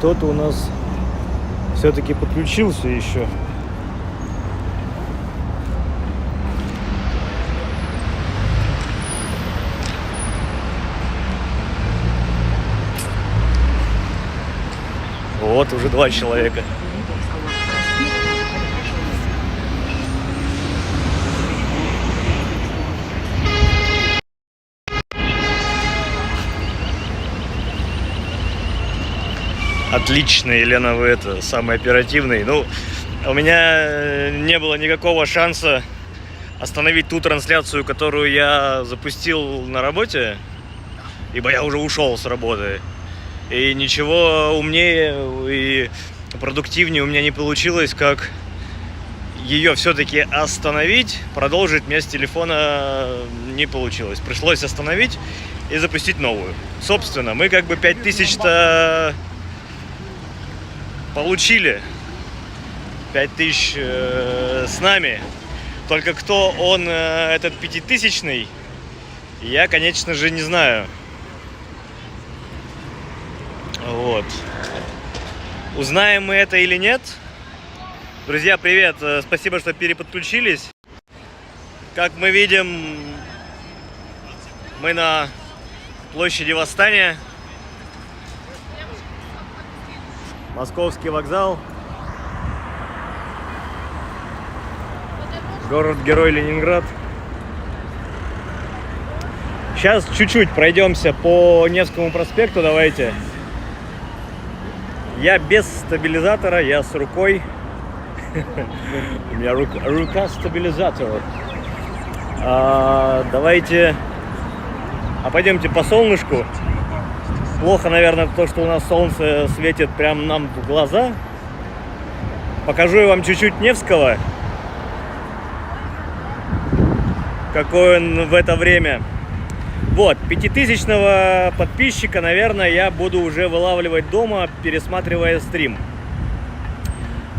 кто-то у нас все-таки подключился еще. Вот, уже 2 человека. Отлично, Елена, вы это, самый оперативный. Ну, у меня не было никакого шанса остановить ту трансляцию, которую я запустил на работе, ибо я уже ушел с работы. И ничего умнее и продуктивнее у меня не получилось, как ее все-таки остановить. Продолжить мне с телефона не получилось. Пришлось остановить и запустить новую. Собственно, мы как бы 5000-то получили. 5000 с нами. Только кто он, этот 5000-ный, я, конечно же, не знаю. Вот. Узнаем мы это или нет. Друзья, привет. Спасибо, что переподключились. Как мы видим, мы на площади Восстания. Московский вокзал. Город-герой Ленинград. Сейчас чуть-чуть пройдемся по Невскому проспекту, давайте. Я без стабилизатора, я с рукой. У меня рука стабилизатора. Давайте пойдемте по солнышку. Плохо, наверное, то, что у нас солнце светит прямо нам в глаза. Покажу я вам чуть-чуть Невского. Какой он в это время. Вот, 5000-го подписчика, наверное, я буду уже вылавливать дома, пересматривая стрим.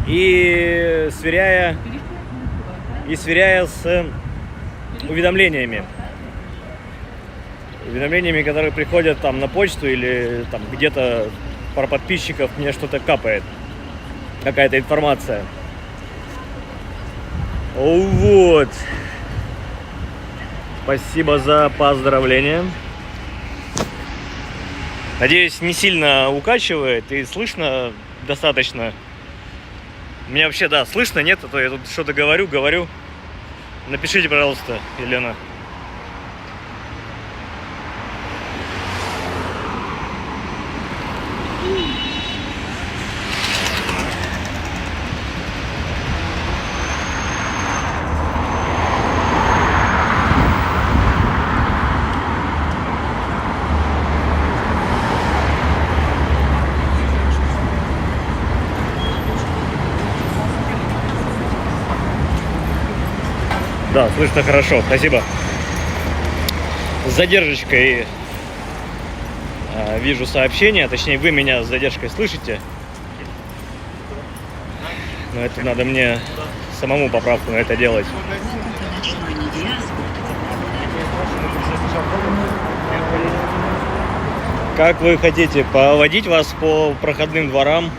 И сверяя с уведомлениями. Уведомлениями, которые приходят там на почту или там где-то про подписчиков мне что-то капает. Какая-то информация. Вот. Спасибо за поздравления. Надеюсь, не сильно укачивает и слышно достаточно. Меня вообще, да, слышно, нет? А то я тут что-то говорю. Напишите, пожалуйста, Елена. Да, слышно хорошо, спасибо. С задержкой вижу сообщение, точнее вы меня с задержкой слышите. Но это надо мне самому поправку на это делать. Как вы хотите, поводить вас по проходным дворам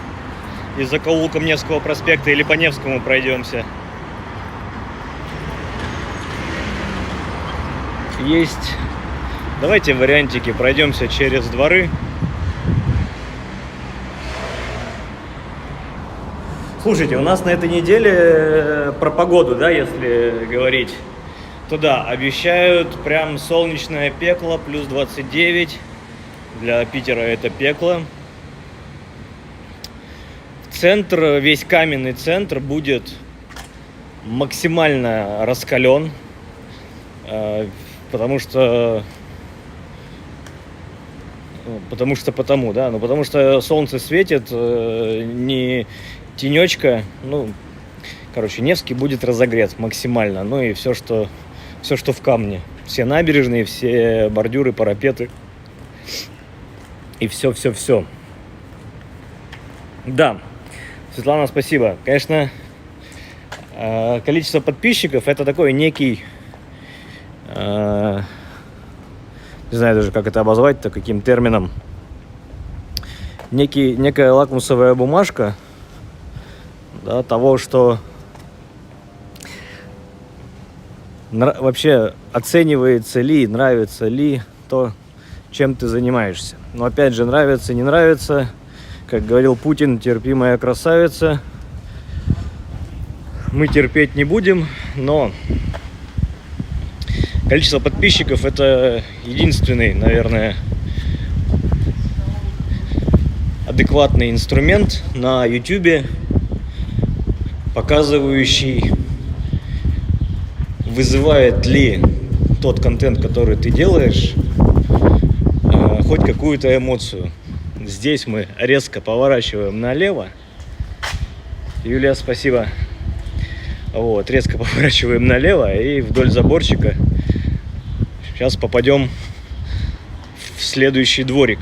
из закоулком Невского проспекта или по Невскому пройдемся? Есть. Давайте вариантики. Пройдемся через дворы. Слушайте, у нас на этой неделе про погоду, да, если говорить, то да, обещают прям солнечное пекло, плюс 29. Для Питера это пекло. Центр, весь каменный центр будет максимально раскален. Потому что солнце светит, не тенечка, Невский будет разогрет максимально, и все, что в камне, все набережные, все бордюры, парапеты и все. Да, Светлана, спасибо. Конечно, количество подписчиков это такой некий, не знаю даже, как это обозвать-то, каким термином. некая лакмусовая бумажка, да, того, что вообще оценивается ли, нравится ли то, чем ты занимаешься. Но опять же, нравится, не нравится, как говорил Путин, терпи, моя красавица. Мы терпеть не будем, но количество подписчиков — это единственный, наверное, адекватный инструмент на YouTube, показывающий, вызывает ли тот контент, который ты делаешь, хоть какую-то эмоцию. Здесь мы резко поворачиваем налево. Юлия, спасибо. Вот, резко поворачиваем налево и вдоль заборчика. Сейчас попадем в следующий дворик.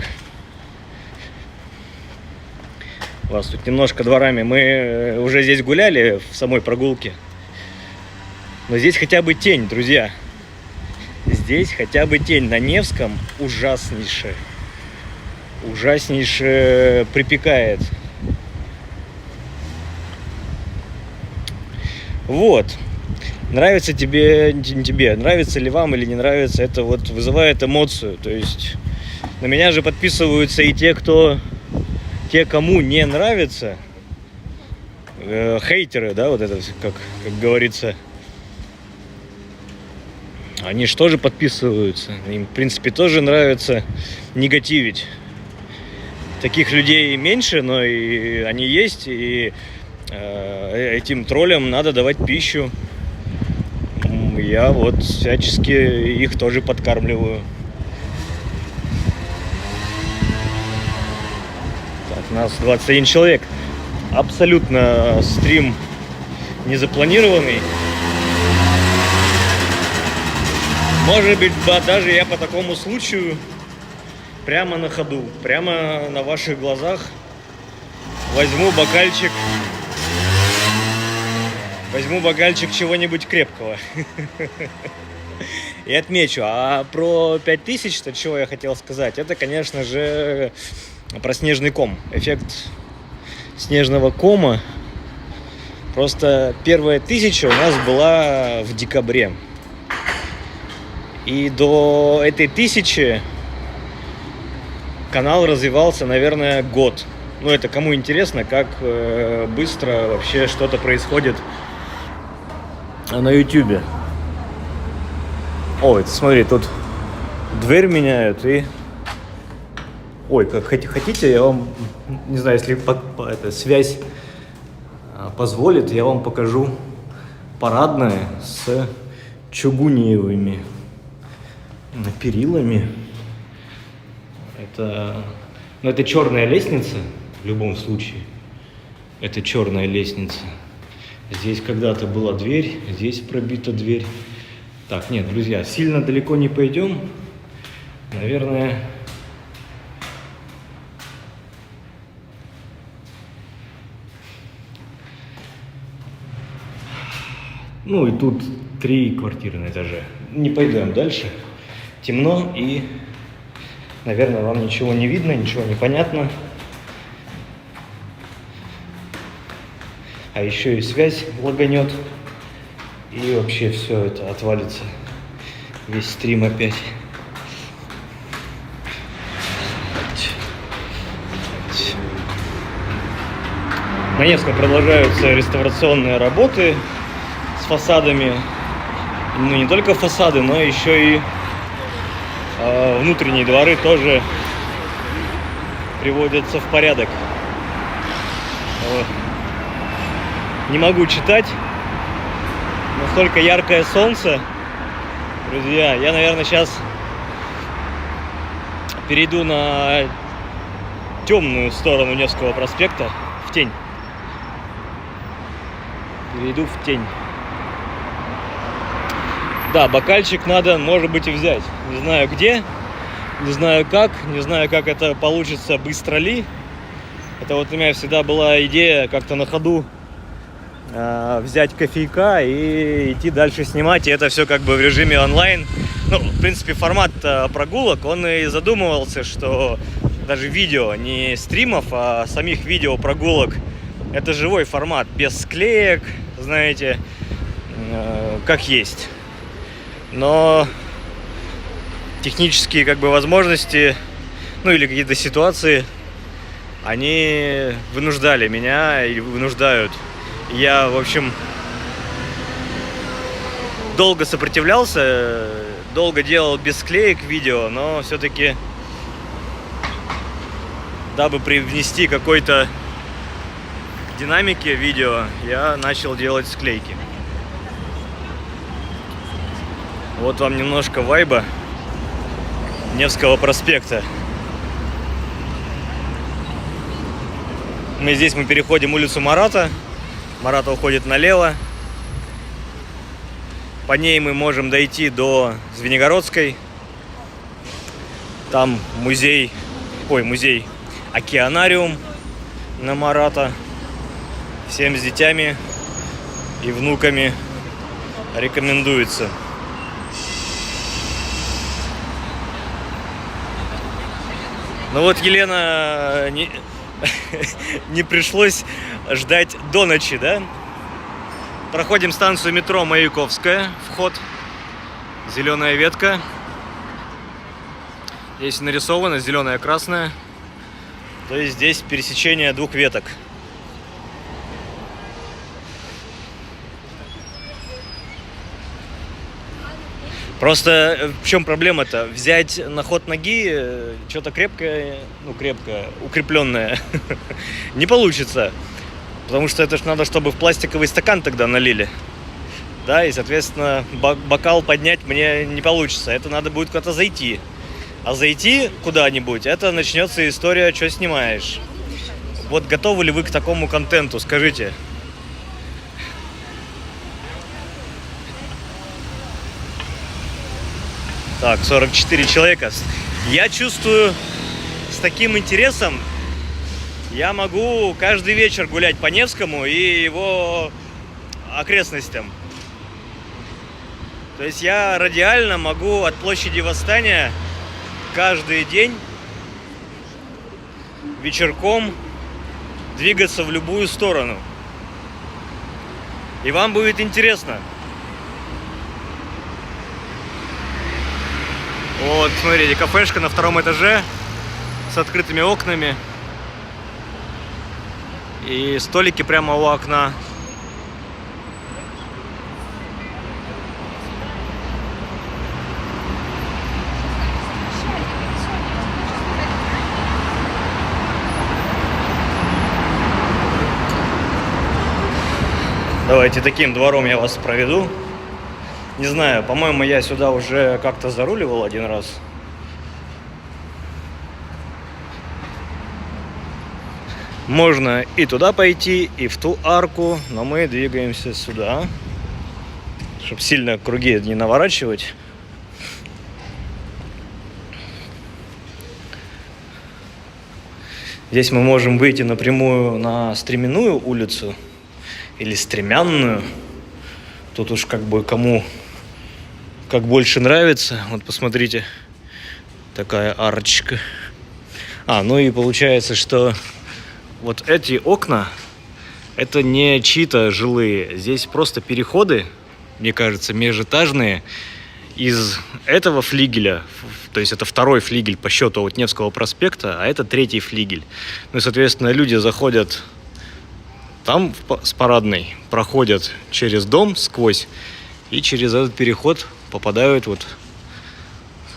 У вас тут немножко дворами. Мы уже здесь гуляли в самой прогулке. Но здесь хотя бы тень, друзья. Здесь хотя бы тень. На Невском ужаснейшее. Ужаснейшее припекает. Вот. Нравится тебе, не тебе, нравится ли вам или не нравится, это вот вызывает эмоцию. То есть на меня же подписываются и те, кому не нравится. Хейтеры, да, вот это, как говорится. Они же тоже подписываются. Им, в принципе, тоже нравится негативить. Таких людей меньше, но и они есть, и этим троллям надо давать пищу. Я вот всячески их тоже подкармливаю. Так, у нас 21 человек. Абсолютно стрим незапланированный. Может быть, даже я по такому случаю прямо на ходу, прямо на ваших глазах возьму бокальчик чего-нибудь крепкого и отмечу. А про 5000-то, чего я хотел сказать, это, конечно же, про снежный ком. Эффект снежного кома. Просто первая 1000 у нас была в декабре. И до этой 1000 канал развивался, наверное, год. Ну, это кому интересно, как быстро вообще что-то происходит на YouTube. Ой, смотри, тут дверь меняют и... Ой, как хотите, я вам, не знаю, если связь позволит, я вам покажу парадное с чугуниевыми перилами. Это черная лестница, в любом случае. Это черная лестница. Здесь когда-то была дверь, здесь пробита дверь. Так, нет, друзья, сильно далеко не пойдем. Наверное... Ну и тут 3 квартиры на этаже. Не пойдем дальше. Темно и, наверное, вам ничего не видно, ничего не понятно. А еще и связь лаганет. И вообще все это отвалится. Весь стрим опять. На Невском продолжаются реставрационные работы с фасадами. Ну, не только фасады, но еще и внутренние дворы тоже приводятся в порядок. Вот. Не могу читать. Настолько яркое солнце. Друзья, я, наверное, сейчас перейду на темную сторону Невского проспекта, в тень. Перейду в тень. Да, бокальчик надо, может быть, и взять. Не знаю где, не знаю как это получится, быстро ли. Это вот у меня всегда была идея как-то на ходу взять кофейка и идти дальше снимать. И это все как бы в режиме онлайн. Ну, в принципе, формат прогулок, он и задумывался, что даже видео, не стримов, а самих видео прогулок. Это живой формат, без склеек, знаете, как есть. Но технические как бы возможности, ну или какие-то ситуации, они вынуждали меня и вынуждают. Я, в общем, долго сопротивлялся, долго делал без склеек видео, но все-таки, дабы привнести какой-то динамики видео, я начал делать склейки. Вот вам немножко вайба Невского проспекта. Мы переходим улицу Марата. Марата уходит налево. По ней мы можем дойти до Звенигородской. Там музей Океанариум на Марата. Всем с детьми и внуками рекомендуется. Ну вот Елена не пришлось ждать до ночи, да? Проходим станцию метро Маяковская, вход, зеленая ветка. Здесь нарисовано зеленая, красная. То есть здесь пересечение двух веток. Просто в чем проблема-то? Взять на ход ноги что-то крепкое, укрепленное не получится. Потому что это ж надо, чтобы в пластиковый стакан тогда налили. Да, и, соответственно, бокал поднять мне не получится. Это надо будет куда-то зайти. А зайти куда-нибудь, это начнется история, что снимаешь. Вот готовы ли вы к такому контенту, скажите? Так, 44 человека. Я чувствую, с таким интересом я могу каждый вечер гулять по Невскому и его окрестностям. То есть я радиально могу от площади Восстания каждый день вечерком двигаться в любую сторону. И вам будет интересно. Вот, смотрите, кафешка на втором этаже с открытыми окнами. И столики прямо у окна. Давайте таким двором я вас проведу. Не знаю, по-моему, я сюда уже как-то заруливал один раз. Можно и туда пойти, и в ту арку, но мы двигаемся сюда, чтобы сильно круги не наворачивать. Здесь мы можем выйти напрямую на Стременную улицу или Стремянную. Тут уж как бы кому как больше нравится. Вот посмотрите, такая арочка. Ну и получается, что вот эти окна, это не чьи-то жилые. Здесь просто переходы, мне кажется, межэтажные из этого флигеля. То есть это второй флигель по счету от Невского проспекта, а это третий флигель. Ну и, соответственно, люди заходят там с Парадной, проходят через дом сквозь и через этот переход попадают вот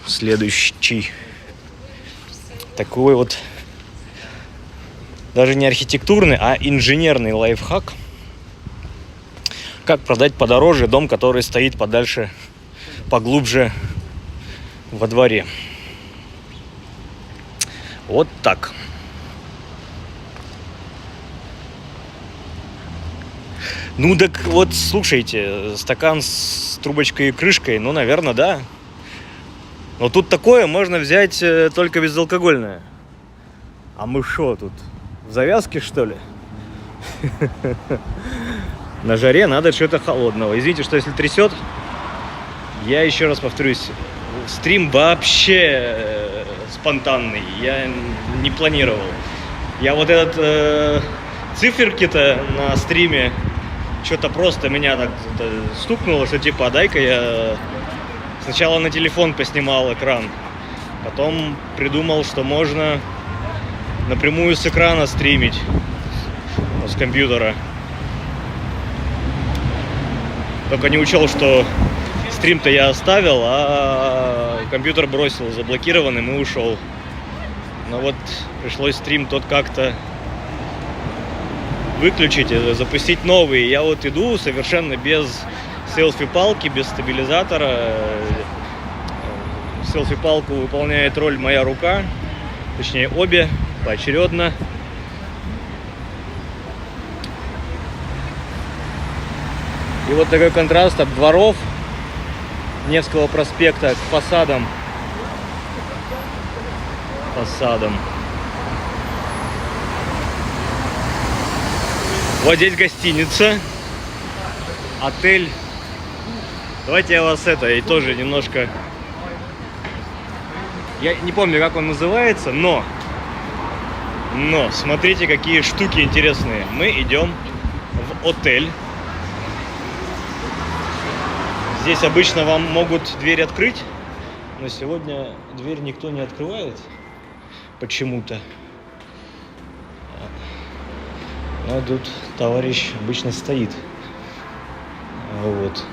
в следующий. Такой вот даже не архитектурный, а инженерный лайфхак. Как продать подороже дом, который стоит подальше, поглубже во дворе. Вот так. Ну так вот, слушайте, стакан с трубочкой и крышкой, ну, наверное, да. Но тут такое можно взять только безалкогольное. А мы что тут, в завязке, что ли? На жаре надо что-то холодного. Извините, что если трясет, я еще раз повторюсь, стрим вообще с спонтанный, я не планировал. Я вот этот циферки-то на стриме, что-то просто меня так стукнуло, что типа, дай-ка я сначала на телефон поснимал экран, потом придумал, что можно напрямую с экрана стримить, с компьютера. Только не учел, что стрим-то я оставил, а компьютер бросил заблокированным и ушел. Но вот пришлось стрим тот как-то выключить, запустить новый. Я вот иду совершенно без селфи-палки, без стабилизатора. Селфи-палку выполняет роль моя рука, точнее обе, поочередно. И вот такой контраст от дворов Невского проспекта к фасадам. Вот здесь гостиница, отель. Давайте я вас и тоже немножко... Я не помню, как он называется, но смотрите, какие штуки интересные. Мы идем в отель. Здесь обычно вам могут дверь открыть, но сегодня дверь никто не открывает почему-то. Но тут товарищ обычно стоит. Вот.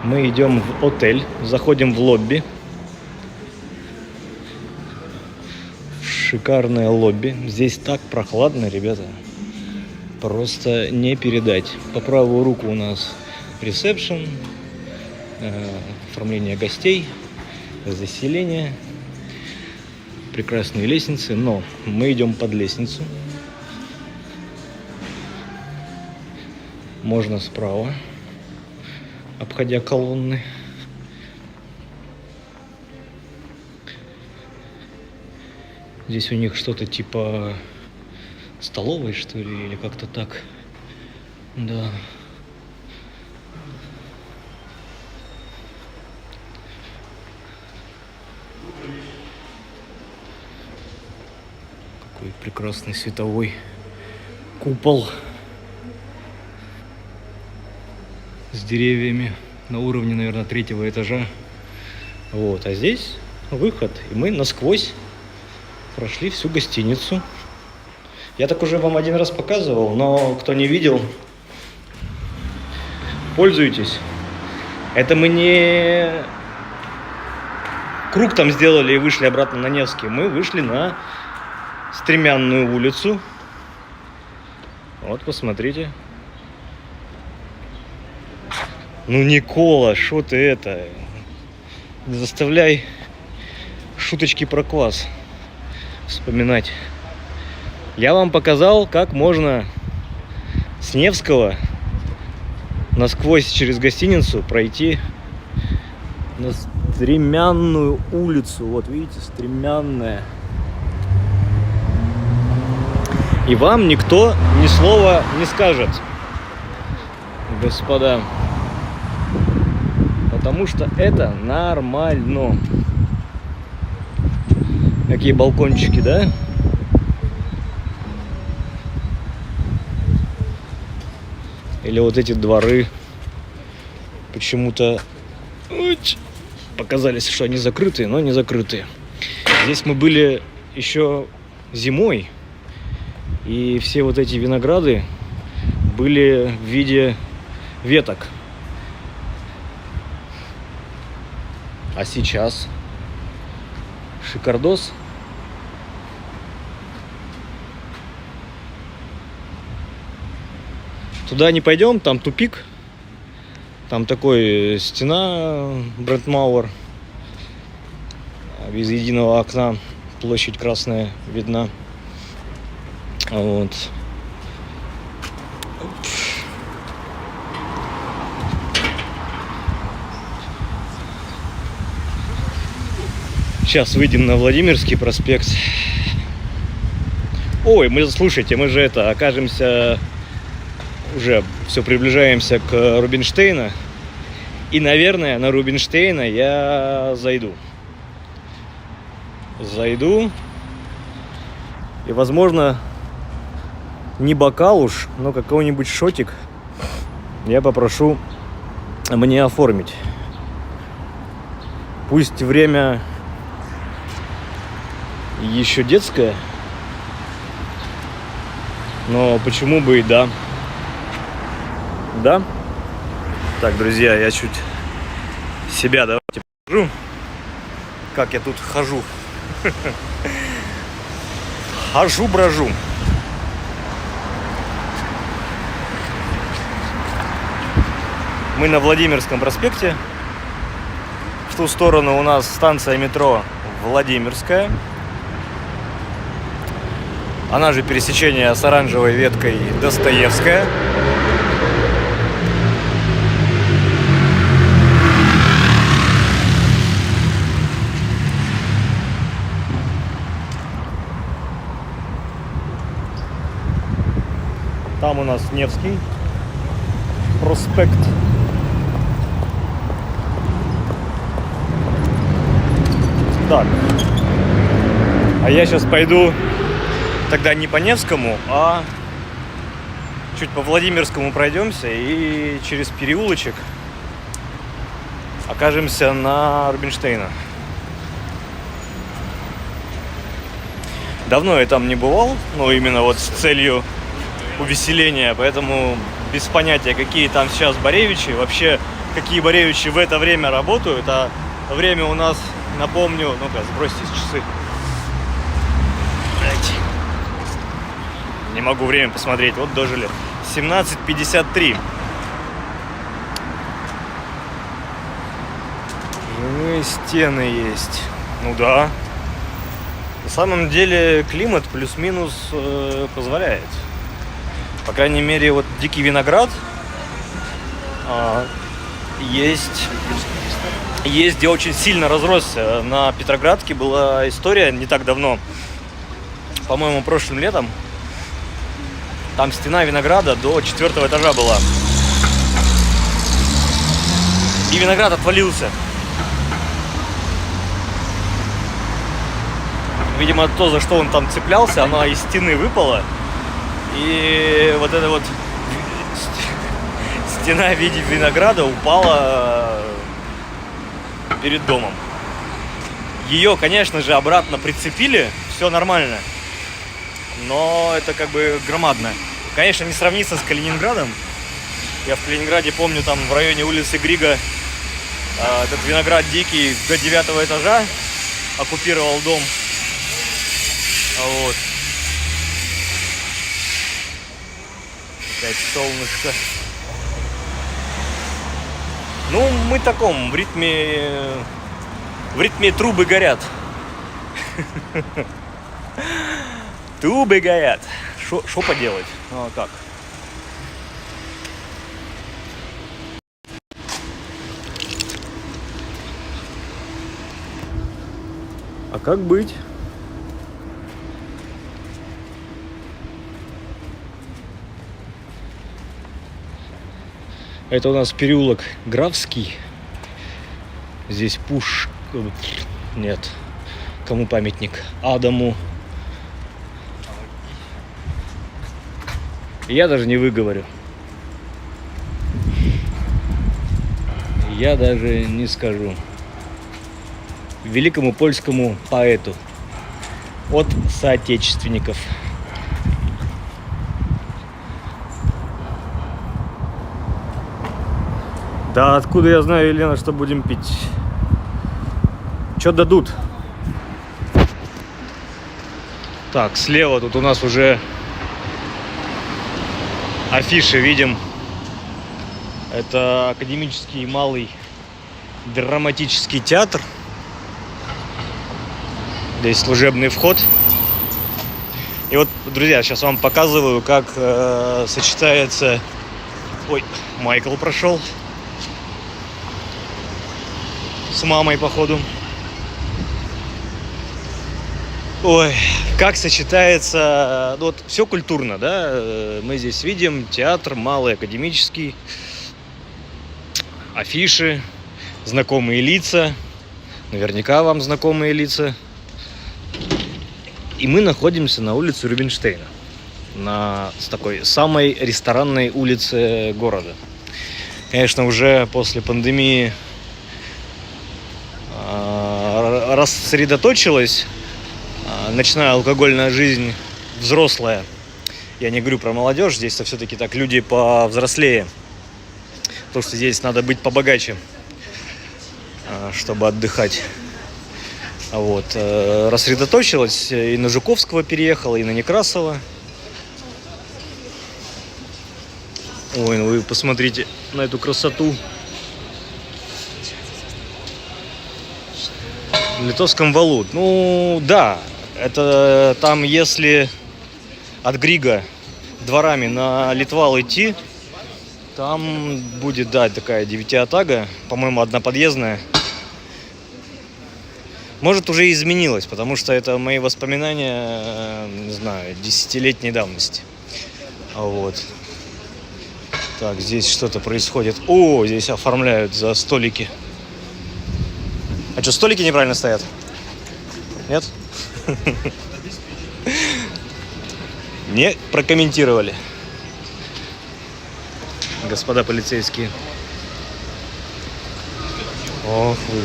Мы идем в отель, заходим в лобби. Шикарное лобби. Здесь так прохладно, ребята. Просто не передать. По правую руку у нас ресепшн, оформление гостей, заселение, прекрасные лестницы, но мы идем под лестницу. Можно справа, обходя колонны. Здесь у них что-то типа столовой, что ли, или как-то так. Да. Какой прекрасный световой купол с деревьями на уровне, наверное, 3-го этажа. Вот, а здесь выход, и мы насквозь прошли всю гостиницу. Я так уже вам один раз показывал, но кто не видел, пользуйтесь. Это мы не круг там сделали и вышли обратно на Невский. Мы вышли на Стремянную улицу. Вот, посмотрите. Ну, Никола, шо ты это? Не заставляй шуточки про квас вспоминать. Я вам показал, как можно с Невского насквозь через гостиницу пройти на Стремянную улицу. Вот видите, Стремянная. И вам никто ни слова не скажет, господа. Потому что это нормально. Какие балкончики, да? Или вот эти дворы почему-то показались, что они закрытые, но не закрытые. Здесь мы были еще зимой, и все вот эти винограды были в виде веток. А сейчас шикардос. Туда не пойдем, там тупик. Там такой стена Брандмауэр. Без единого окна. Площадь красная видна. Вот. Сейчас выйдем на Владимирский проспект. Ой, слушайте, мы же окажемся, уже все приближаемся к Рубинштейна. И, наверное, на Рубинштейна я зайду. зайду. И, возможно, не бокал уж, но какой-нибудь шотик я попрошу мне оформить. Пусть время еще детское, но почему бы и да. Да? Так, друзья, я чуть себя давайте покажу, как я тут хожу. Хожу-брожу. Мы на Владимирском проспекте. В ту сторону у нас станция метро Владимирская. Она же пересечение с оранжевой веткой Достоевская. Там у нас Невский проспект. Так. А я сейчас пойду тогда не по Невскому, а чуть по Владимирскому пройдемся и через переулочек окажемся на Рубинштейна. Давно я там не бывал, но именно вот с целью увеселения, поэтому без понятия, какие там сейчас Боревичи, вообще какие Боревичи в это время работают, а время у нас, напомню, ну-ка, сбросьте часы. Не могу время посмотреть, вот дожили. 17:53. Живые стены есть. Ну да. На самом деле климат плюс-минус позволяет. По крайней мере, вот дикий виноград есть, где очень сильно разросся. На Петроградке была история не так давно, по-моему, прошлым летом. Там стена винограда до 4-го этажа была. И виноград отвалился. Видимо, то, за что он там цеплялся, оно из стены выпало. И вот эта вот стена в виде винограда упала перед домом. Ее, конечно же, обратно прицепили, все нормально. Но это как бы громадно. Конечно, не сравнится с Калининградом. Я в Калининграде помню, там в районе улицы Грига этот виноград дикий до 9-го этажа оккупировал дом. Вот. Опять солнышко. Ну, мы таком, в ритме трубы горят. Трубы горят. Шо поделать? Ну, а как? А как быть? Это у нас переулок Графский. Здесь Нет. Кому памятник? Адаму. Я даже не выговорю. Я даже не скажу. Великому польскому поэту. От соотечественников. Да откуда я знаю, Елена, что будем пить? Что дадут? Так, слева тут у нас уже афиши видим. Это Академический малый драматический театр. Здесь служебный вход. И вот, друзья, сейчас вам показываю, как сочетается... Ой, Майкл прошел. С мамой, походу. Ой, как сочетается... Ну, вот все культурно, да? Мы здесь видим театр малый, академический. Афиши, знакомые лица. Наверняка вам знакомые лица. И мы находимся на улице Рубинштейна, на такой самой ресторанной улице города. Конечно, уже после пандемии рассредоточилась ночная алкогольная жизнь взрослая. Я не говорю про молодежь, здесь-то все-таки так люди повзрослее. Потому что здесь надо быть побогаче, чтобы отдыхать. Вот. Рассредоточилась, и на Жуковского переехала, и на Некрасова. Ой, ну вы посмотрите на эту красоту. В Литовском валу. Ну, да, это там, если от Грига дворами на Литвал идти, там будет, да, такая девятиэтага, по-моему, одноподъездная. Может, уже изменилось, потому что это мои воспоминания, не знаю, 10-летней давности. Вот. Так, здесь что-то происходит. О, здесь оформляют за столики. А что, столики неправильно стоят? Нет? Не прокомментировали. Господа полицейские. Ох вы.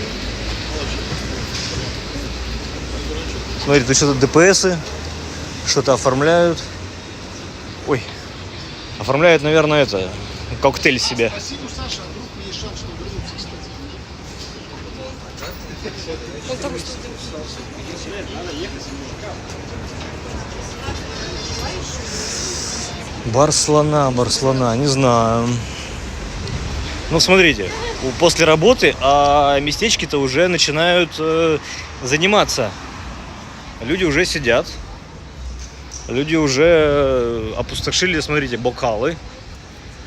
Смотри, тут что-то ДПС, что-то оформляют. Ой, оформляют, наверное, это, коктейль себе. Барселона, не знаю. Ну, смотрите, после работы, а местечки-то уже начинают заниматься. Люди уже сидят. Люди уже опустошили, смотрите, бокалы.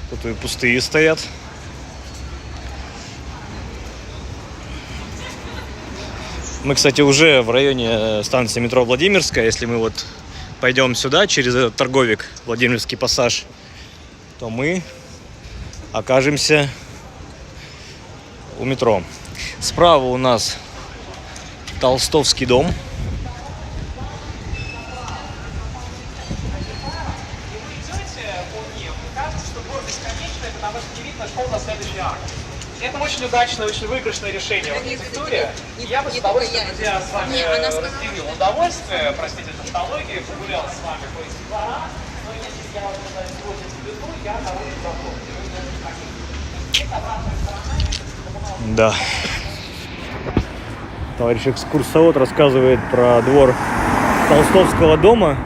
Тут и пустые стоят. Мы, кстати, уже в районе станции метро Владимирская. Если мы вот пойдем сюда, через этот торговик, Владимирский пассаж, то мы окажемся у метро. Справа у нас Толстовский дом. Это очень удачное, очень выигрышное решение в архитектуре. Я бы с удовольствием, друзья, с вами разделил удовольствие, простите, тавтологию, погулял с вами по дворам, но если я вас сегодня повезу, я наружу запомню. Да. Товарищ экскурсовод рассказывает про двор Толстовского дома.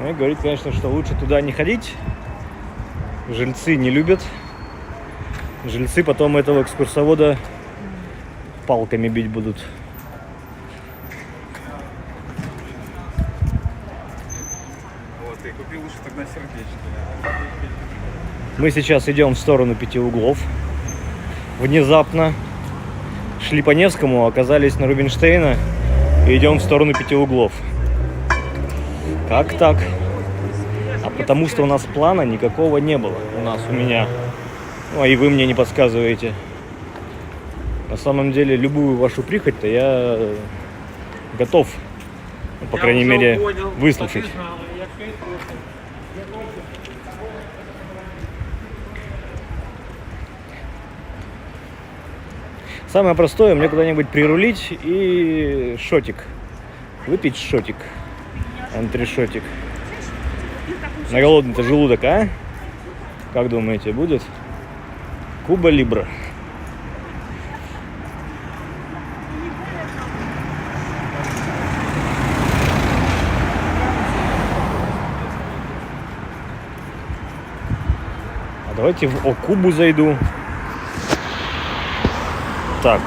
И говорит, конечно, что лучше туда не ходить. Жильцы не любят. Жильцы потом этого экскурсовода палками бить будут. Вот, и купи лучше тогда сердечко. Мы сейчас идем в сторону Пяти углов. Внезапно шли по Невскому, оказались на Рубинштейна и идем в сторону Пяти углов. Как так? А потому что у нас плана никакого не было. У меня. Ну, а и вы мне не подсказываете. На самом деле, любую вашу прихоть-то я готов, ну, по крайней мере, выслушать. Самое простое, мне куда-нибудь прирулить и шотик. Выпить шотик. Антришотик. На голодный-то желудок, а? Как думаете, будет? Куба Либра. А давайте в О-Кубу зайду. Так.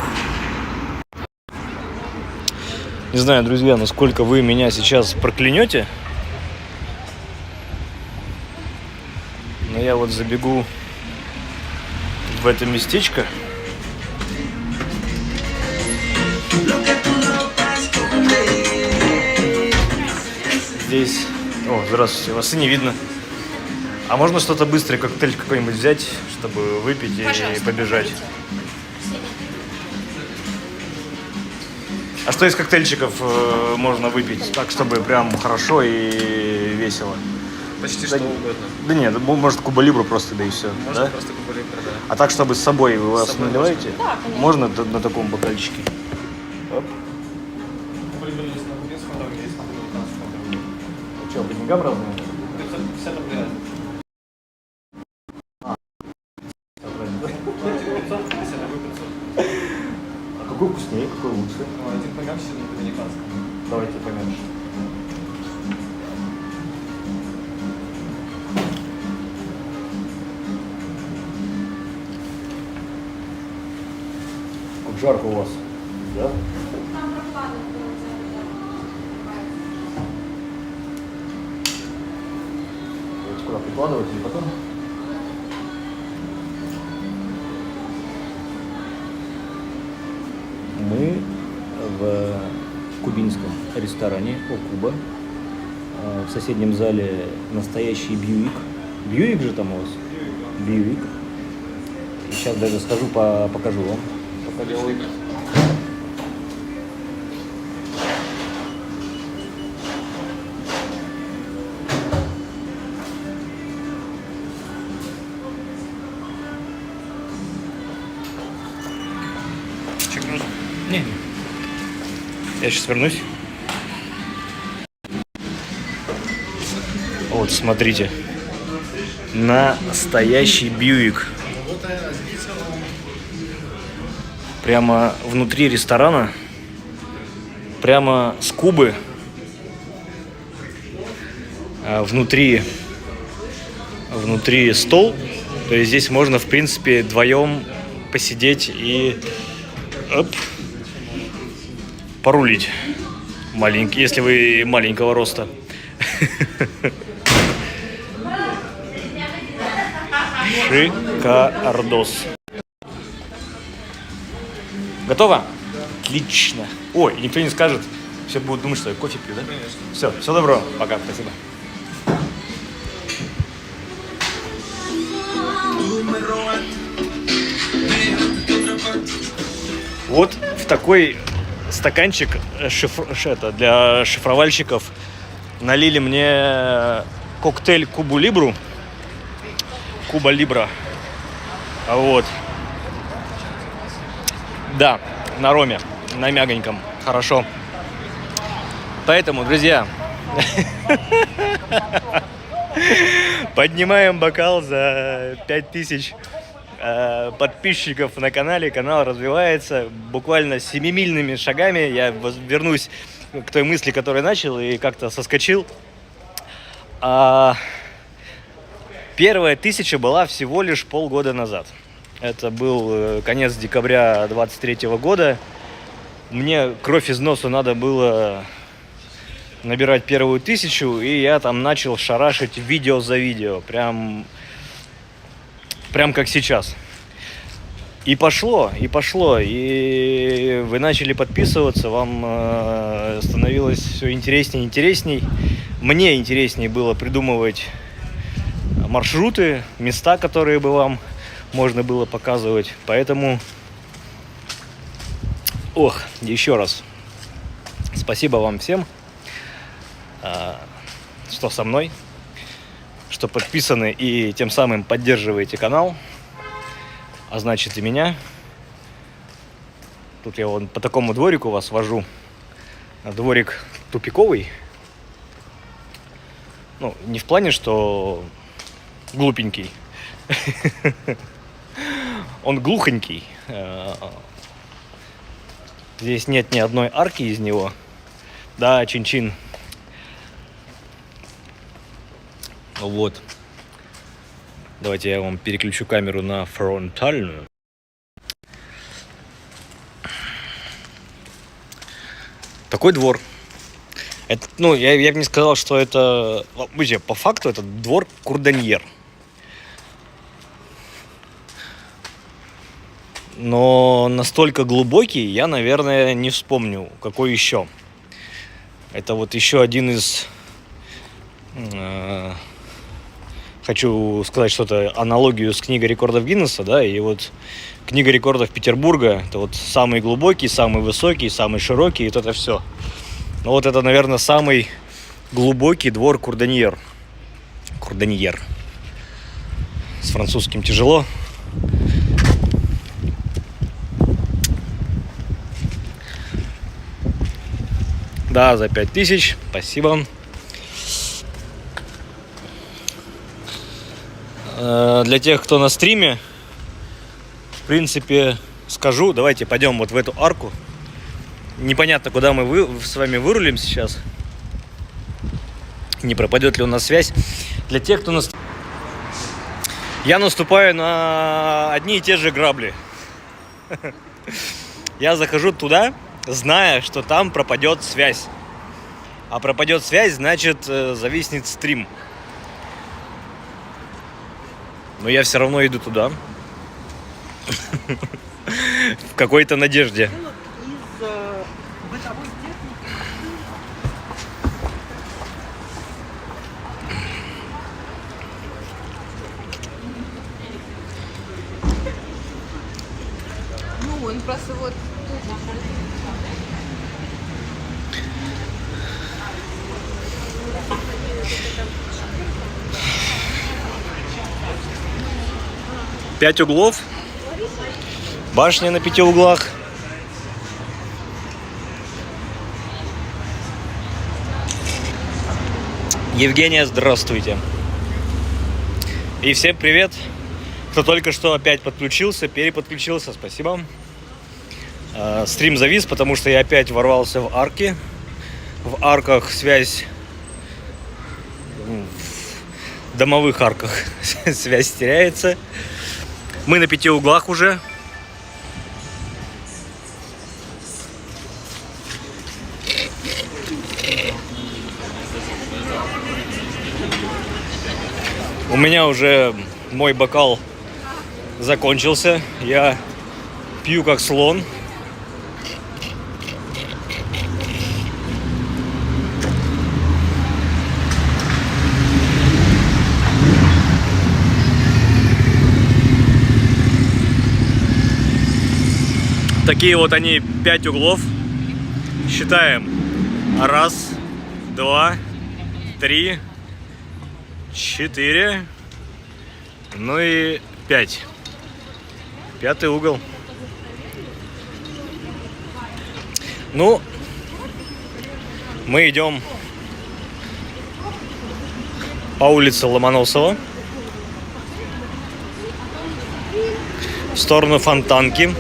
Не знаю, друзья, насколько вы меня сейчас проклянете. Но я вот забегу в это местечко. Здесь... О, здравствуйте, вас и не видно. А можно что-то быстрое, коктейль какой-нибудь взять, чтобы выпить и побежать? А что из коктейльчиков можно выпить так, чтобы прям хорошо и весело? Почти Да, что угодно. Да нет, может Куба Либру просто, да и все. Можно Да? просто Куба Либра, да. А так, чтобы с собой вы вас собой наливаете? Да, конечно. Можно на таком бокальчике? Оп. Куба Либра есть на кубинском, там есть на американском. Что, по деньгам разные? 550 рублей. А какой вкуснее, какой лучше? Ну, один помягче, один доминиканский. Давайте поменьше. Как жарко у вас, да? Давайте куда прикладывать или потом? Мы в кубинском ресторане Окуба. В соседнем зале настоящий Бьюик. Бьюик же там у вас? Бьюик. И сейчас даже схожу, покажу вам. Пока делаю. Чекнуть? Не. Я сейчас вернусь. Вот, смотрите. Настоящий Бьюик. Прямо внутри ресторана. Прямо с Кубы. Внутри стол. То есть здесь можно, в принципе, вдвоем посидеть и порулить. Маленький, если вы маленького роста. Шикардос. Готово? Отлично. Ой, и никто не скажет. Все будут думать, что я кофе пью, да? Конечно. Все добро. Пока, спасибо. Вот в такой стаканчик для шифровальщиков налили мне коктейль Кубу Либру. Куба Либра. Вот. Да, на роме, на мягоньком. Хорошо. Поэтому, друзья, поднимаем бокал за 5000 подписчиков на канале. Канал развивается буквально семимильными шагами. Я вернусь к той мысли, которую начал и как-то соскочил. Первая 1000 была всего лишь полгода назад. Это был конец декабря 23 года. Мне кровь из носу надо было набирать первую 1000, и я там начал шарашить видео за видео. Прям как сейчас. И пошло. И вы начали подписываться, вам становилось все интересней и интересней. Мне интереснее было придумывать маршруты, места, которые бы вам можно было показывать. Поэтому, еще раз спасибо вам всем, что со мной, что подписаны и тем самым поддерживаете канал, а значит и меня. Тут я вон по такому дворику вас вожу. Дворик тупиковый. Ну, не в плане, что глупенький. Он глухонький. Здесь нет ни одной арки из него. Да, чин-чин. Вот. Давайте я вам переключу камеру на фронтальную. Такой двор. Это, я бы не сказал, что это... По факту это двор Курданьер. Но настолько глубокий я, наверное, не вспомню, какой еще. Это вот еще один из... хочу сказать что-то, аналогию с книгой рекордов Гиннесса, да, и вот книга рекордов Петербурга, это вот самый глубокий, самый высокий, самый широкий, и вот это все. Но вот это, наверное, самый глубокий двор Курданьер. Курданьер. С французским тяжело. Да, за 5000. Спасибо. Для тех, кто на стриме, в принципе, скажу, давайте пойдем вот в эту арку. Непонятно, куда мы с вами вырулим сейчас. Не пропадет ли у нас связь. Для тех, кто я наступаю на одни и те же грабли. Я захожу туда, зная, что там пропадет связь. А пропадет связь, значит, зависнет стрим. Но я все равно иду туда. В какой-то надежде. Ну, он просто вот... Пять углов. Башня на 5 углах. Евгения, здравствуйте. И всем привет, кто только что опять подключился, переподключился, спасибо. Стрим завис, потому что я опять ворвался в арки. В арках связь... В домовых арках связь теряется. Мы на 5 углах уже. У меня уже мой бокал закончился. Я пью как слон. Такие вот они 5 углов. Считаем. 1, 2, 3, 4. Ну и 5. 5-й угол. Ну, мы идем по улице Ломоносова в сторону Фонтанки.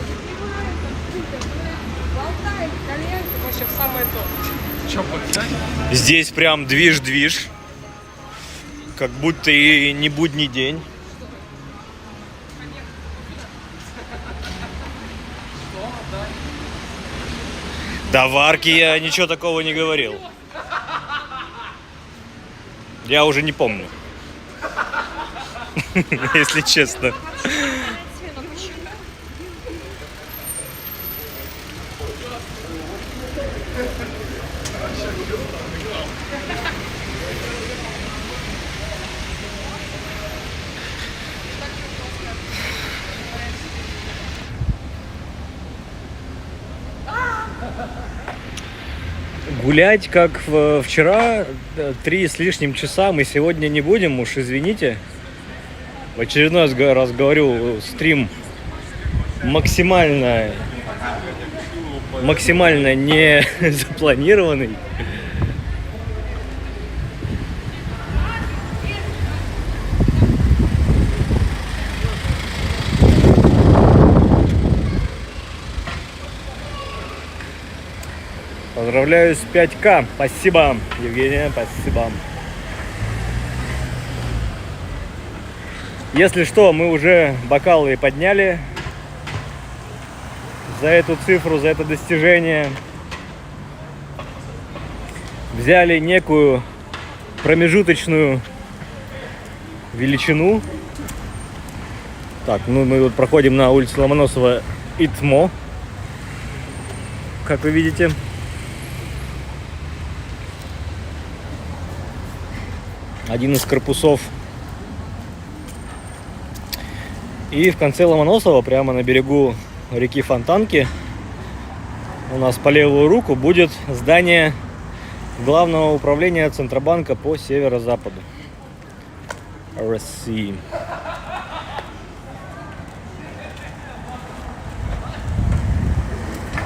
Здесь прям движ-движ. Как будто и не будний день. Да в арке я ничего такого не говорил. Я уже не помню. Если честно. Гулять, как вчера, 3 с лишним часа мы сегодня не будем, уж извините. В очередной раз говорю, стрим максимально не запланированный. Поздравляю с 5К. Спасибо, Евгения, спасибо. Если что, мы уже бокалы подняли за эту цифру, за это достижение. Взяли некую промежуточную величину. Так, ну мы вот проходим на улицу Ломоносова ИТМО, как вы видите. Один из корпусов И в конце Ломоносова, прямо на берегу реки Фонтанки, у нас по левую руку будет здание Главного управления Центробанка по северо-западу России.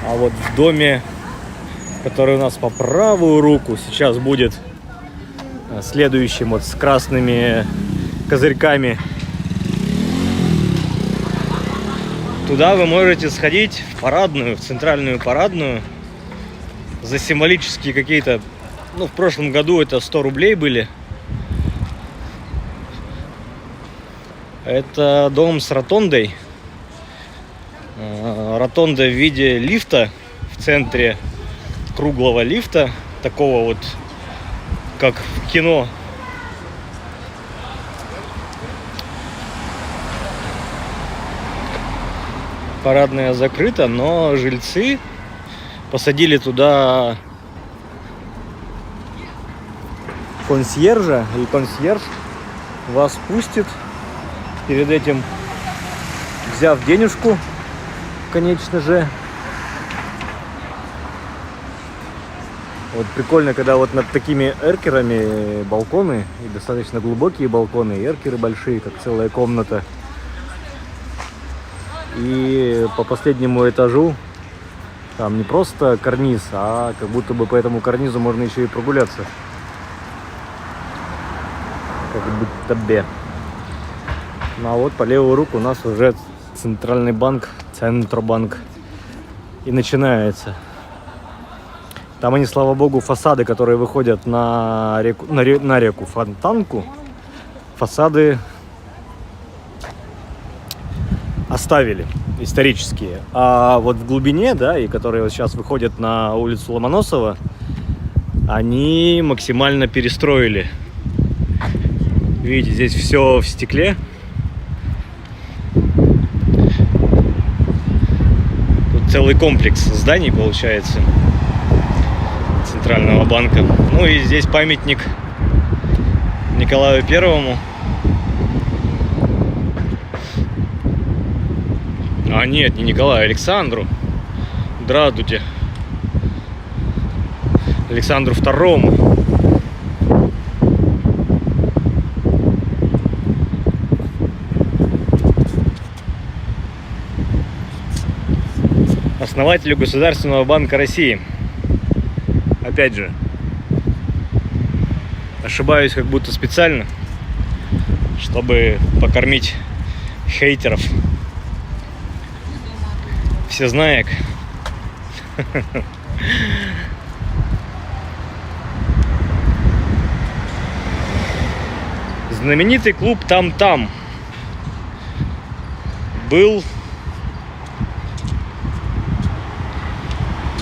А вот в доме, который у нас по правую руку, сейчас будет следующим, вот с красными козырьками. Туда вы можете сходить в парадную, в центральную парадную за символические какие-то, ну, в прошлом году это 100 рублей были. Это дом с ротондой. Ротонда в виде лифта в центре, круглого лифта, такого вот, как в кино. Парадная закрыта, но жильцы посадили туда консьержа, и консьерж вас пустит, перед этим взяв денежку, конечно же. Вот прикольно, когда вот над такими эркерами балконы, и достаточно глубокие балконы, и эркеры большие, как целая комната. И по последнему этажу там не просто карниз, а как будто бы по этому карнизу можно еще и прогуляться. Как будто бы. Ну а вот по левую руку у нас уже центральный банк, Центробанк. И начинается. Там они, слава богу, фасады, которые выходят на реку Фонтанку, фасады оставили, исторические. А вот в глубине, да, и которые вот сейчас выходят на улицу Ломоносова, они максимально перестроили. Видите, здесь все в стекле. Тут целый комплекс зданий получается Центрального банка. Ну и здесь памятник Николаю Первому. А нет, не Николаю, Александру. Здравствуйте. Александру Второму. Основателю Государственного банка России. Опять же, ошибаюсь как будто специально, чтобы покормить хейтеров. Всезнаек. Знаменитый клуб Там-Там был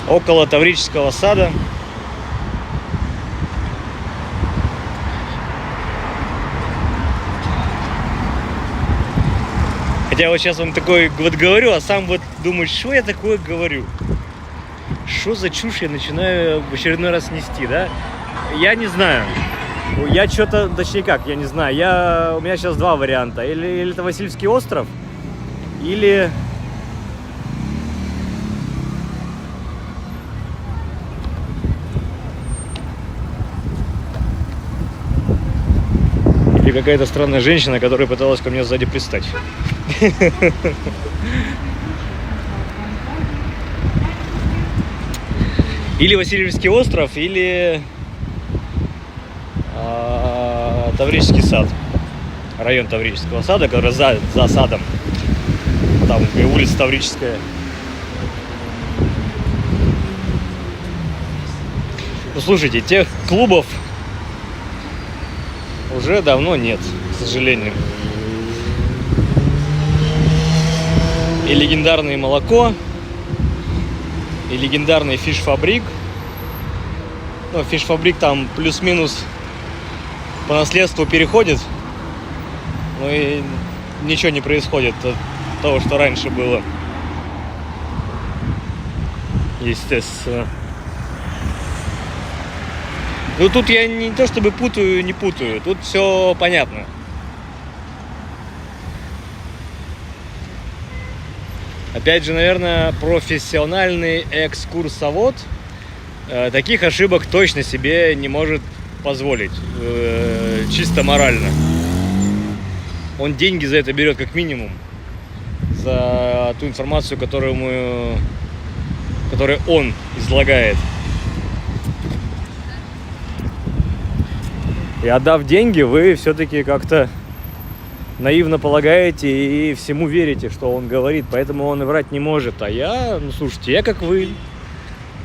около Таврического сада. Хотя вот сейчас вам такой вот говорю, а сам вот думаю, что я такое говорю? Что за чушь я начинаю в очередной раз нести, да? Я не знаю. Я что-то, точнее как, я не знаю. У меня сейчас два варианта. Или это Васильевский остров, или... Или какая-то странная женщина, которая пыталась ко мне сзади пристать. Или Васильевский остров, или Таврический сад. Район Таврического сада, который за садом. Там улица Таврическая. Ну слушайте, тех клубов уже давно нет, к сожалению. И легендарное молоко, и легендарный фиш-фабрик. Ну, фиш-фабрик там плюс-минус по наследству переходит. Ну и ничего не происходит от того, что раньше было. Естественно. Ну тут я не то чтобы не путаю, тут все понятно. Опять же, наверное, профессиональный экскурсовод таких ошибок точно себе не может позволить. Чисто морально. Он деньги за это берет как минимум. За ту информацию, которую он излагает. И отдав деньги, вы все-таки как-то наивно полагаете и всему верите, что он говорит, поэтому он и врать не может. А я, ну слушайте, я как вы.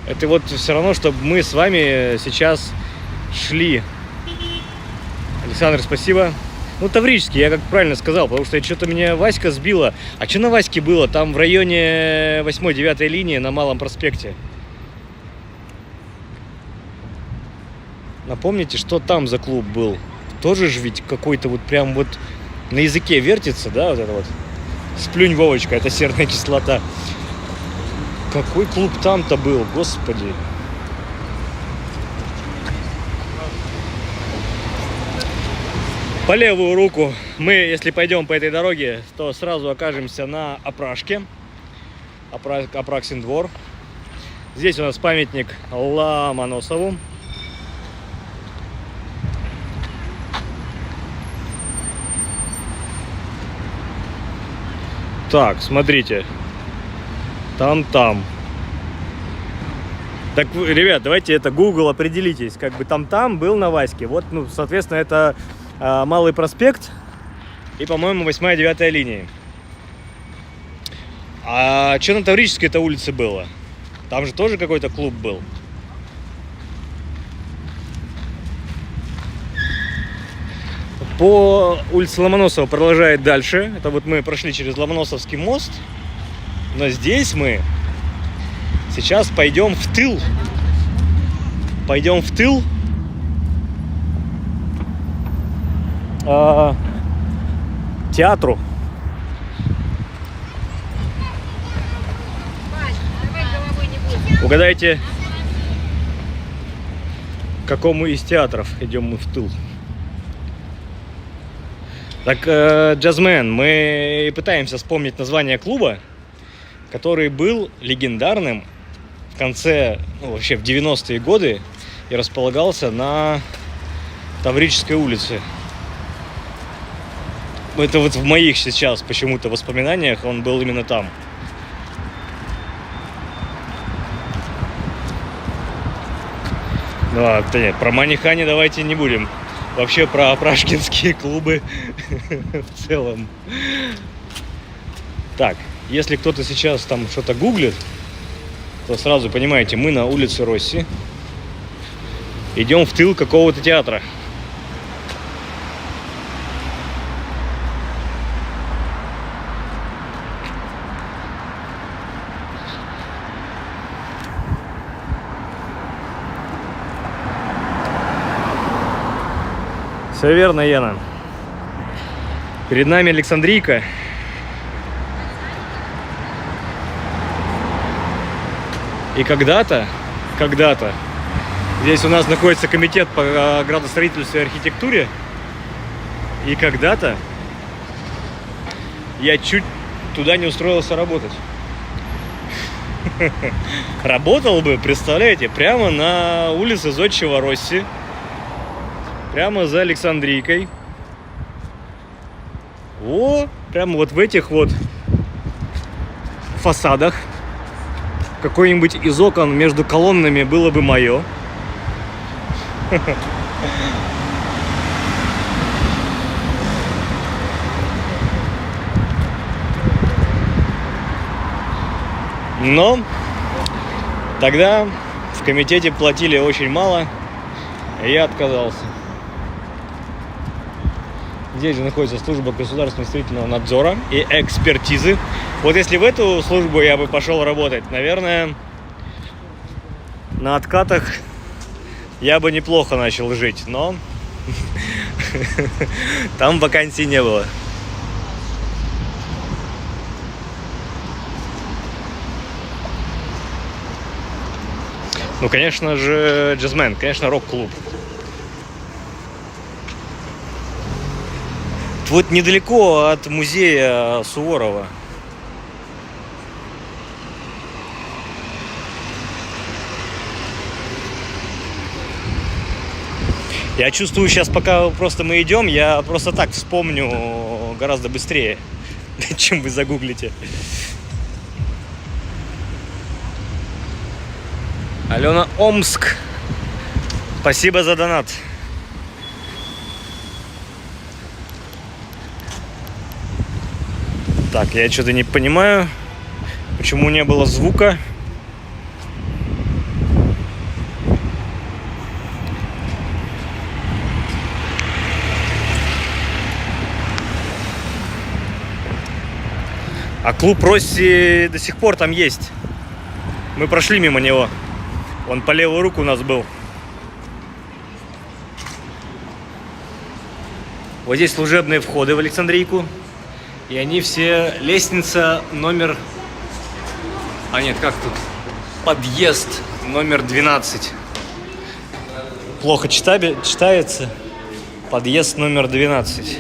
Это вот все равно, чтобы мы с вами сейчас шли. Александр, спасибо. Ну, Таврический, я как правильно сказал, потому что что-то меня Васька сбила. А что на Ваське было? Там в районе 8-9 линии на Малом проспекте. Напомните, что там за клуб был? Тоже же ведь какой-то вот прям вот на языке вертится, да, вот это вот. Сплюнь, Вовочка, это серная кислота. Какой клуб там-то был, господи. По левую руку мы, если пойдем по этой дороге, то сразу окажемся на Опрашке. Апраксин двор. Здесь у нас памятник Ломоносову. Так, смотрите. Там. Так, ребят, давайте это Google определитесь. Как бы там был на Ваське. Вот, ну, соответственно, это Малый проспект и, по-моему, 8-9 линии. А что на Таврической-то улице было? Там же тоже какой-то клуб был. По улице Ломоносова продолжает дальше. Это вот мы прошли через Ломоносовский мост. Но здесь мы сейчас пойдем в тыл. Театру. Угадайте, к какому из театров идем мы в тыл? Так, Джазмен, мы пытаемся вспомнить название клуба, который был легендарным в конце, ну, вообще в 90-е годы и располагался на Таврической улице. Это вот в моих сейчас почему-то воспоминаниях он был именно там. Ну, да нет, про Манихани давайте не будем. Вообще про опрашкинские клубы в целом. Так, если кто-то сейчас там что-то гуглит, то сразу понимаете, мы на улице Росси. Идем в тыл какого-то театра. Все верно, Яна. Перед нами Александрийка. И когда-то, здесь у нас находится комитет по градостроительству и архитектуре. И когда-то я чуть туда не устроился работать. Работал бы, представляете, прямо на улице Зодчего Росси. Прямо за Александрийкой. Прямо вот в этих вот фасадах. Какой-нибудь из окон между колоннами было бы мое. Но тогда в комитете платили очень мало, и я отказался. Здесь же находится служба государственного строительного надзора и экспертизы. Вот если в эту службу я бы пошел работать, наверное, на откатах я бы неплохо начал жить, но там вакансий не было. Ну, конечно же, Джазмен, конечно, рок-клуб. Вот недалеко от музея Суворова. Я чувствую, сейчас, пока просто мы идем, я просто так вспомню гораздо быстрее, чем вы загуглите. Алена, Омск. Спасибо за донат. Так, я что-то не понимаю, почему не было звука. А клуб Росси до сих пор там есть. Мы прошли мимо него. Он по левую руку у нас был. Вот здесь служебные входы в Александрийку. И они все лестница номер... А нет, как тут? Подъезд номер 12. Плохо читается. Подъезд номер 12.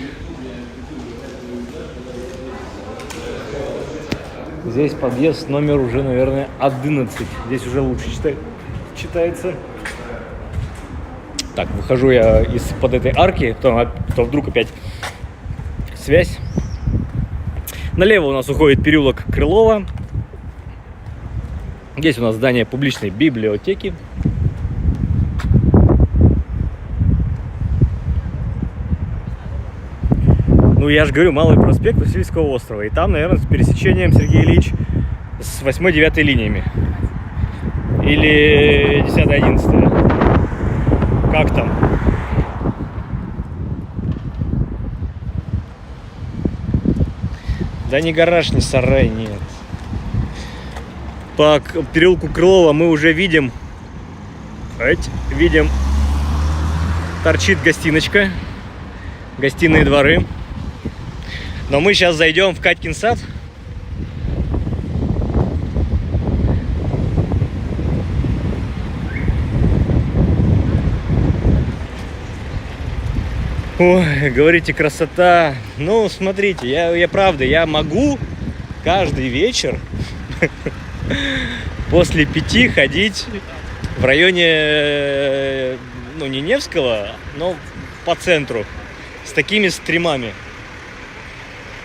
Здесь подъезд номер уже, наверное, 11. Здесь уже лучше читается. Так, выхожу я из-под этой арки, то вдруг опять связь. Налево у нас уходит переулок Крылова. Здесь у нас здание публичной библиотеки. Ну, я же говорю, Малый проспект Васильевского острова. И там, наверное, с пересечением Сергей Ильич с 8-9 линиями. Или 10-11. Как там? Да ни гараж, ни сарай, нет. По переулку Крылова мы уже видим, торчит гостиночка, гостиные дворы. Но мы сейчас зайдем в Катькин сад. Ой, говорите, красота. Ну, смотрите, я правда, я могу каждый вечер после 5 ходить в районе, ну, не Невского, но по центру с такими стримами.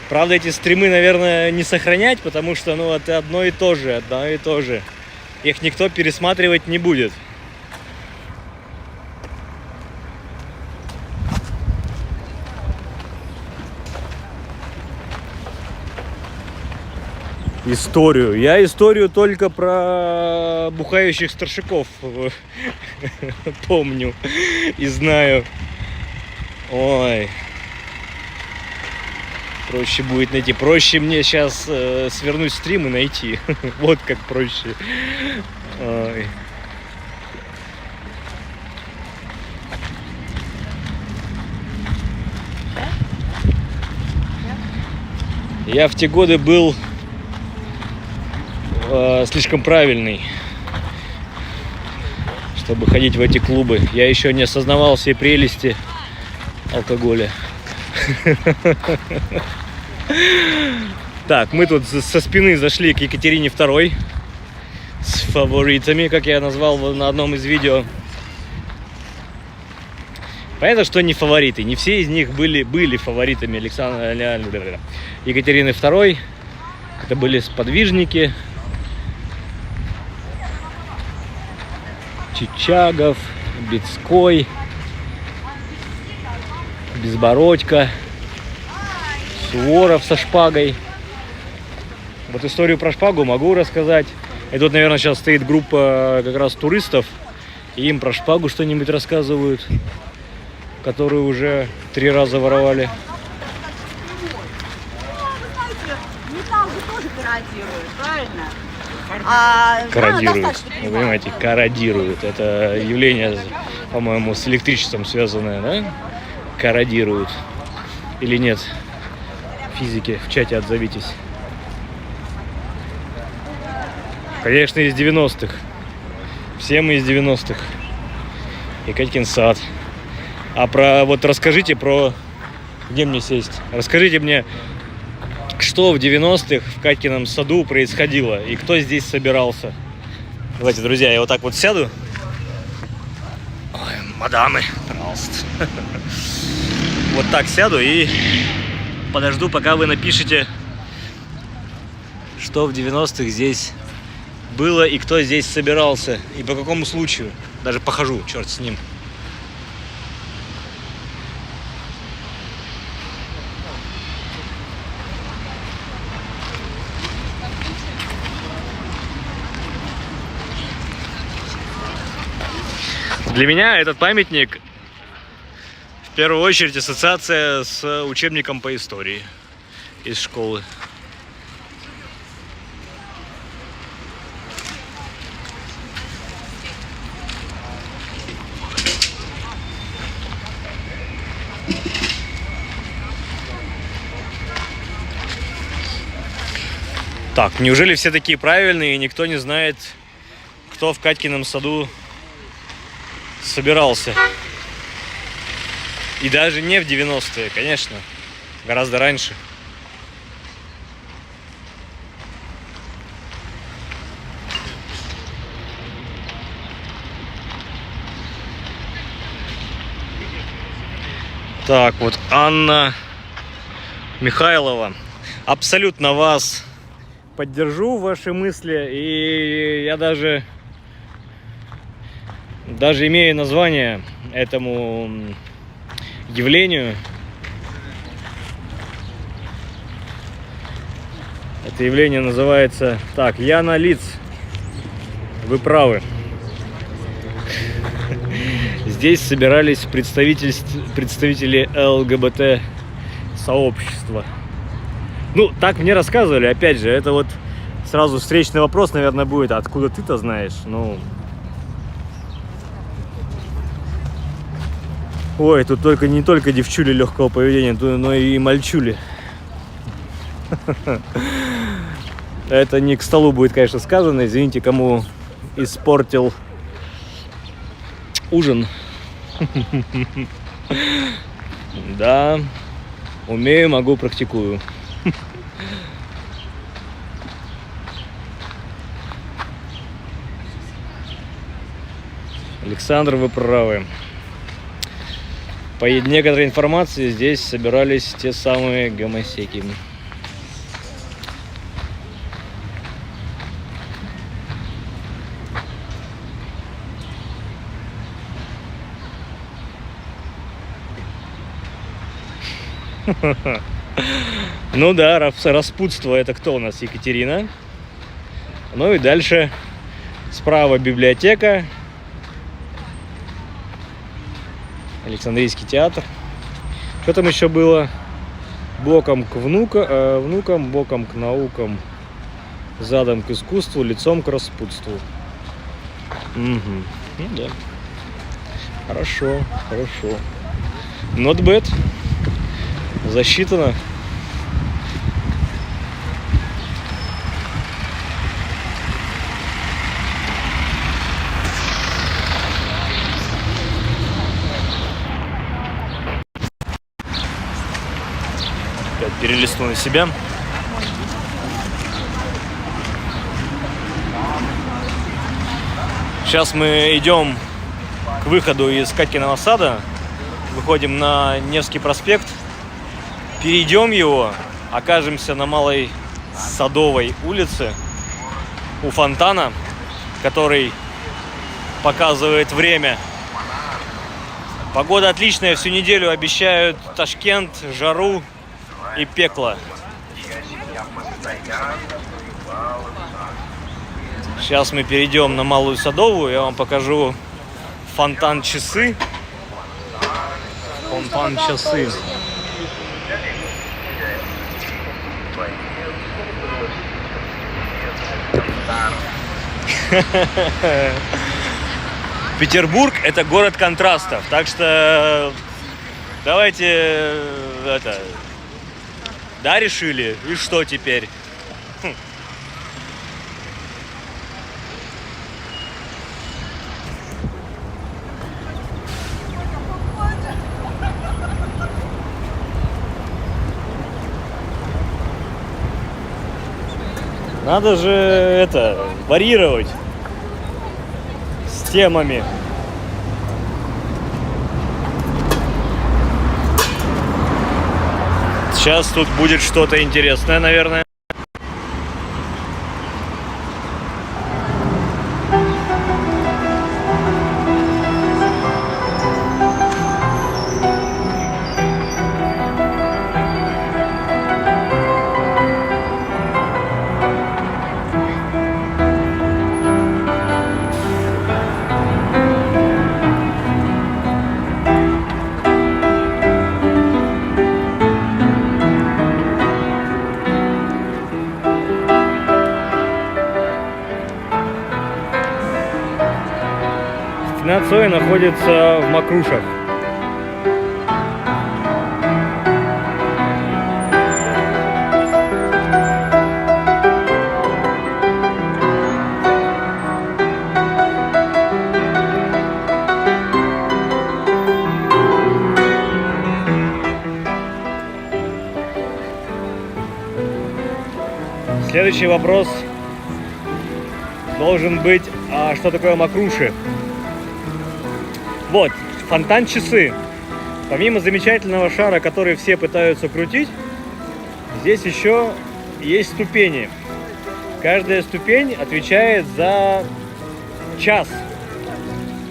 Правда, эти стримы, наверное, не сохранять, потому что, ну, это одно и то же. Их никто пересматривать не будет. Историю. Я историю только про бухающих старшаков помню и знаю. Ой. Проще будет найти. Проще мне сейчас свернуть стрим и найти. Вот как проще. Ой. Я в те годы был слишком правильный, чтобы ходить в эти клубы. Я еще не осознавал все прелести алкоголя. Так, мы тут со спины зашли к Екатерине II с фаворитами, как я назвал на одном из видео. Понятно, что не фавориты. Не все из них были фаворитами Екатерины II. Это были сподвижники. Чичагов, Бецкой, Безбородько, Суворов со шпагой. Вот историю про шпагу могу рассказать. И тут, наверное, сейчас стоит группа как раз туристов, и им про шпагу что-нибудь рассказывают, которую уже 3 раза воровали. Металл же тоже корродирует, правильно? Корродирует. Вы понимаете, корродирует. Это явление, по-моему, с электричеством связанное, да? Корродирует. Или нет? Физики, в чате отзовитесь. Конечно, из 90-х. Все мы из 90-х. И Катькин сад. А вот расскажите про... Где мне сесть? Расскажите мне, что в 90-х в Катькином саду происходило и кто здесь собирался. Давайте, друзья, я вот так вот сяду. Ой, Мадамы, пожалуйста. Вот так сяду и подожду, пока вы напишите, что в 90-х здесь было и кто здесь собирался, и по какому случаю. Даже похожу, черт с ним. Для меня этот памятник в первую очередь ассоциация с учебником по истории из школы. Так, неужели все такие правильные и никто не знает, кто в Катькином саду собирался? И даже не в 90-е, конечно, гораздо раньше. Так, вот Анна Михайлова. Абсолютно вас поддержу, ваши мысли, и я даже имею название этому явлению. Это явление называется так: Яна Лиц. Вы правы. Здесь собирались представители ЛГБТ сообщества. Ну, так мне рассказывали, опять же, это вот сразу встречный вопрос, наверное, будет: откуда ты-то знаешь? Ну, ой, тут не только девчули легкого поведения, но и мальчули. Это не к столу будет, конечно, сказано. Извините, кому испортил ужин. Да, умею, могу, практикую. Александр, вы правы. По некоторой информации, здесь собирались те самые гомосеки. Ну да, распутство — это кто у нас? Екатерина. Ну и дальше справа библиотека, Александрийский театр. Что там еще было? Боком к внукам, боком к наукам, задом к искусству, лицом к распутству. Угу. Ну да. Хорошо, хорошо. Not bad. Засчитано. Опять перелистну на себя. Сейчас мы идем к выходу из Катькиного сада. Выходим на Невский проспект. Перейдем его, окажемся на Малой Садовой улице у фонтана, который показывает время. Погода отличная, всю неделю обещают Ташкент, жару и пекло. Сейчас мы перейдем на Малую Садовую, я вам покажу фонтан-часы. Фонтан-часы. Петербург — это город контрастов, так что давайте это, да, решили, и что теперь? Надо же это варьировать с темами. Сейчас тут будет что-то интересное, наверное. Стена Цоя находится в Макрушах. Следующий вопрос должен быть, а что такое Макруши? Вот, фонтан-часы. Помимо замечательного шара, который все пытаются крутить, здесь еще есть ступени. Каждая ступень отвечает за час.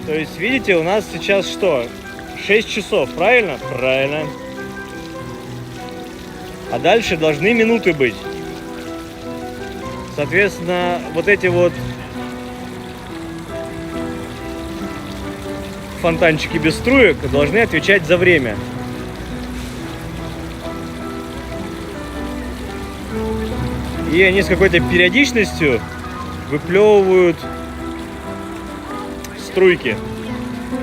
То есть, видите, у нас сейчас что? 6 часов, правильно? Правильно. А дальше должны минуты быть. Соответственно, вот эти вот фонтанчики без струек должны отвечать за время. И они с какой-то периодичностью выплевывают струйки,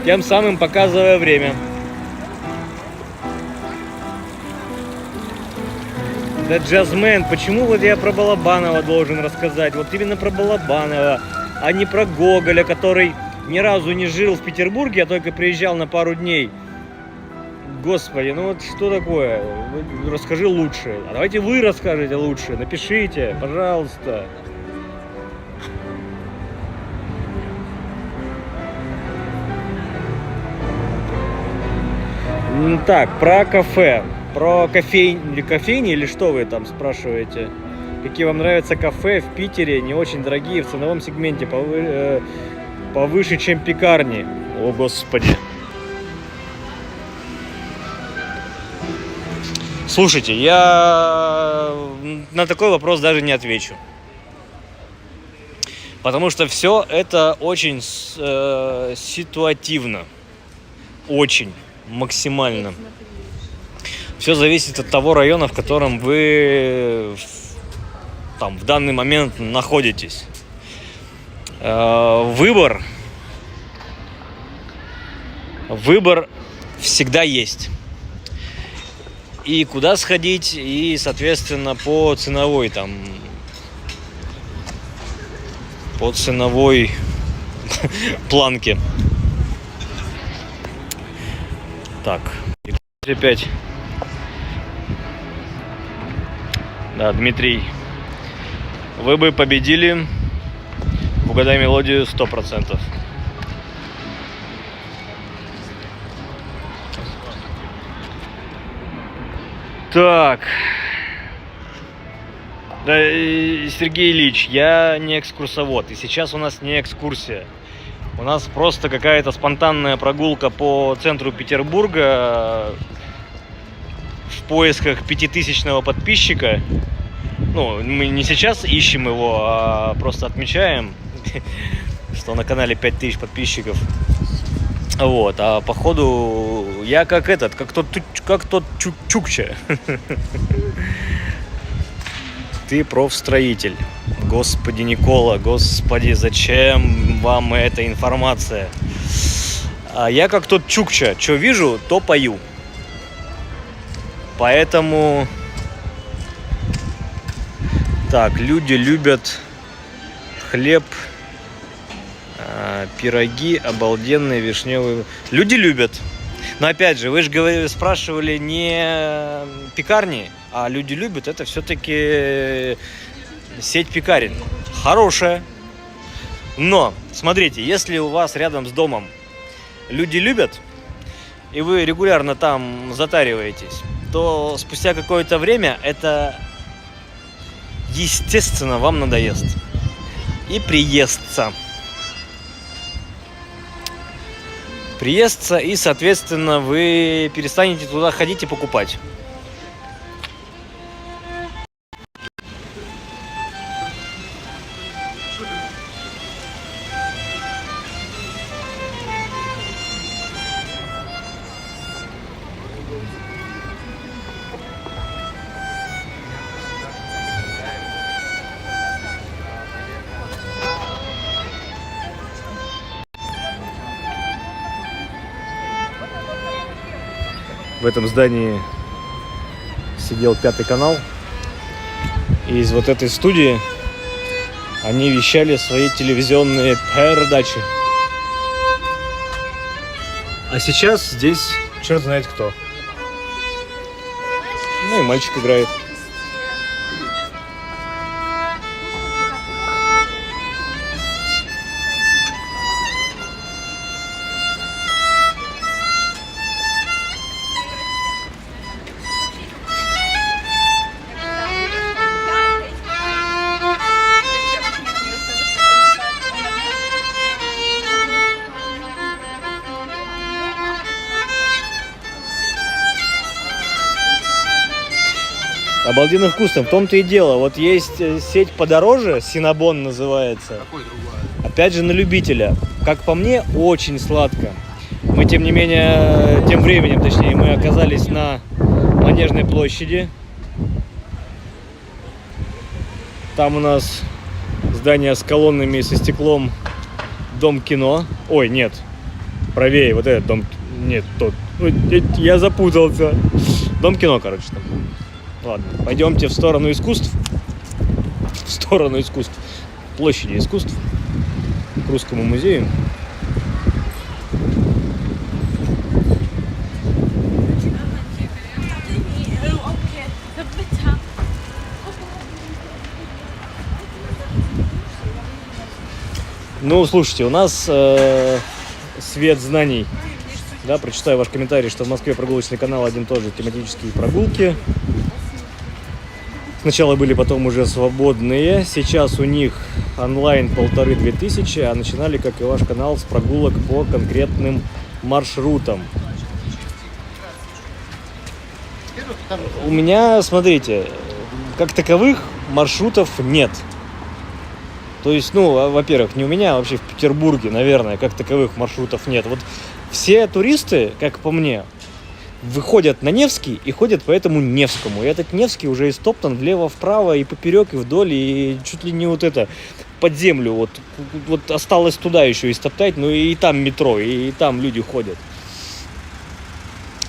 тем самым показывая время. Да, джазмен, почему вот я про Балабанова должен рассказать? Вот именно про Балабанова, а не про Гоголя, который ни разу не жил в Петербурге, а только приезжал на пару дней. Господи, ну вот что такое? Расскажи лучше. А давайте вы расскажете лучше. Напишите, пожалуйста. Так, про кафе. Про кофейни или что вы там спрашиваете? Какие вам нравятся кафе в Питере, не очень дорогие, в ценовом сегменте, повыше, чем пекарни. О, Господи. Слушайте, я на такой вопрос даже не отвечу. Потому что все это очень ситуативно. Очень. Максимально. Все зависит от того района, в котором вы там в данный момент находитесь. Выбор всегда есть. И куда сходить, и, соответственно, по ценовой планке. Так, опять. Да, Дмитрий, вы бы победили в «Угадай мелодию» 100%. Так. Да, Сергей Ильич, я не экскурсовод, и сейчас у нас не экскурсия. У нас просто какая-то спонтанная прогулка по центру Петербурга в поисках 5000-го подписчика. Ну, мы не сейчас ищем его, а просто отмечаем, что на канале 5000 подписчиков. Вот, а походу я как тот Чукча. Ты профстроитель. Господи, Никола, господи, зачем вам эта информация? А я как тот Чукча, что вижу, то пою. Поэтому... Так, люди любят хлеб, пироги, обалденные вишневые. Люди любят. Но опять же, вы же спрашивали не пекарни, а люди любят. Это все-таки сеть пекарен. Хорошая. Но, смотрите, если у вас рядом с домом люди любят, и вы регулярно там затариваетесь, то спустя какое-то время это, естественно, вам надоест. И приестся. Приестся, и, соответственно, вы перестанете туда ходить и покупать. В этом здании сидел Пятый канал. И из вот этой студии они вещали свои телевизионные передачи. А сейчас здесь черт знает кто. Ну и мальчик играет. Обалденно вкусно. В том-то и дело. Вот есть сеть подороже, Синабон называется. Какой другой? Опять же, на любителя. Как по мне, очень сладко. Мы, тем не менее, тем временем, точнее, мы оказались на Манежной площади. Там у нас здание с колоннами и со стеклом, Дом кино. Ой, нет. Правее, вот этот дом. Нет, тот. Ой, я запутался. Дом кино, короче, там. Ладно, пойдемте в сторону искусств. В сторону искусств. Площади искусств. К Русскому музею. Ну, слушайте, у нас свет знаний. Да, прочитаю ваш комментарий, что в Москве прогулочный канал один тоже, тематические прогулки. Сначала были, потом уже свободные. Сейчас у них онлайн 1500, а начинали, как и ваш канал, с прогулок по конкретным маршрутам. У меня, смотрите, как таковых маршрутов нет. То есть, ну, во-первых, не у меня, а вообще в Петербурге, наверное, как таковых маршрутов нет. Вот все туристы, как по мне, выходят на Невский и ходят по этому Невскому. И этот Невский уже истоптан влево-вправо и поперек, и вдоль, и чуть ли не вот это под землю. Вот осталось туда еще истоптать, но и там метро, и там люди ходят.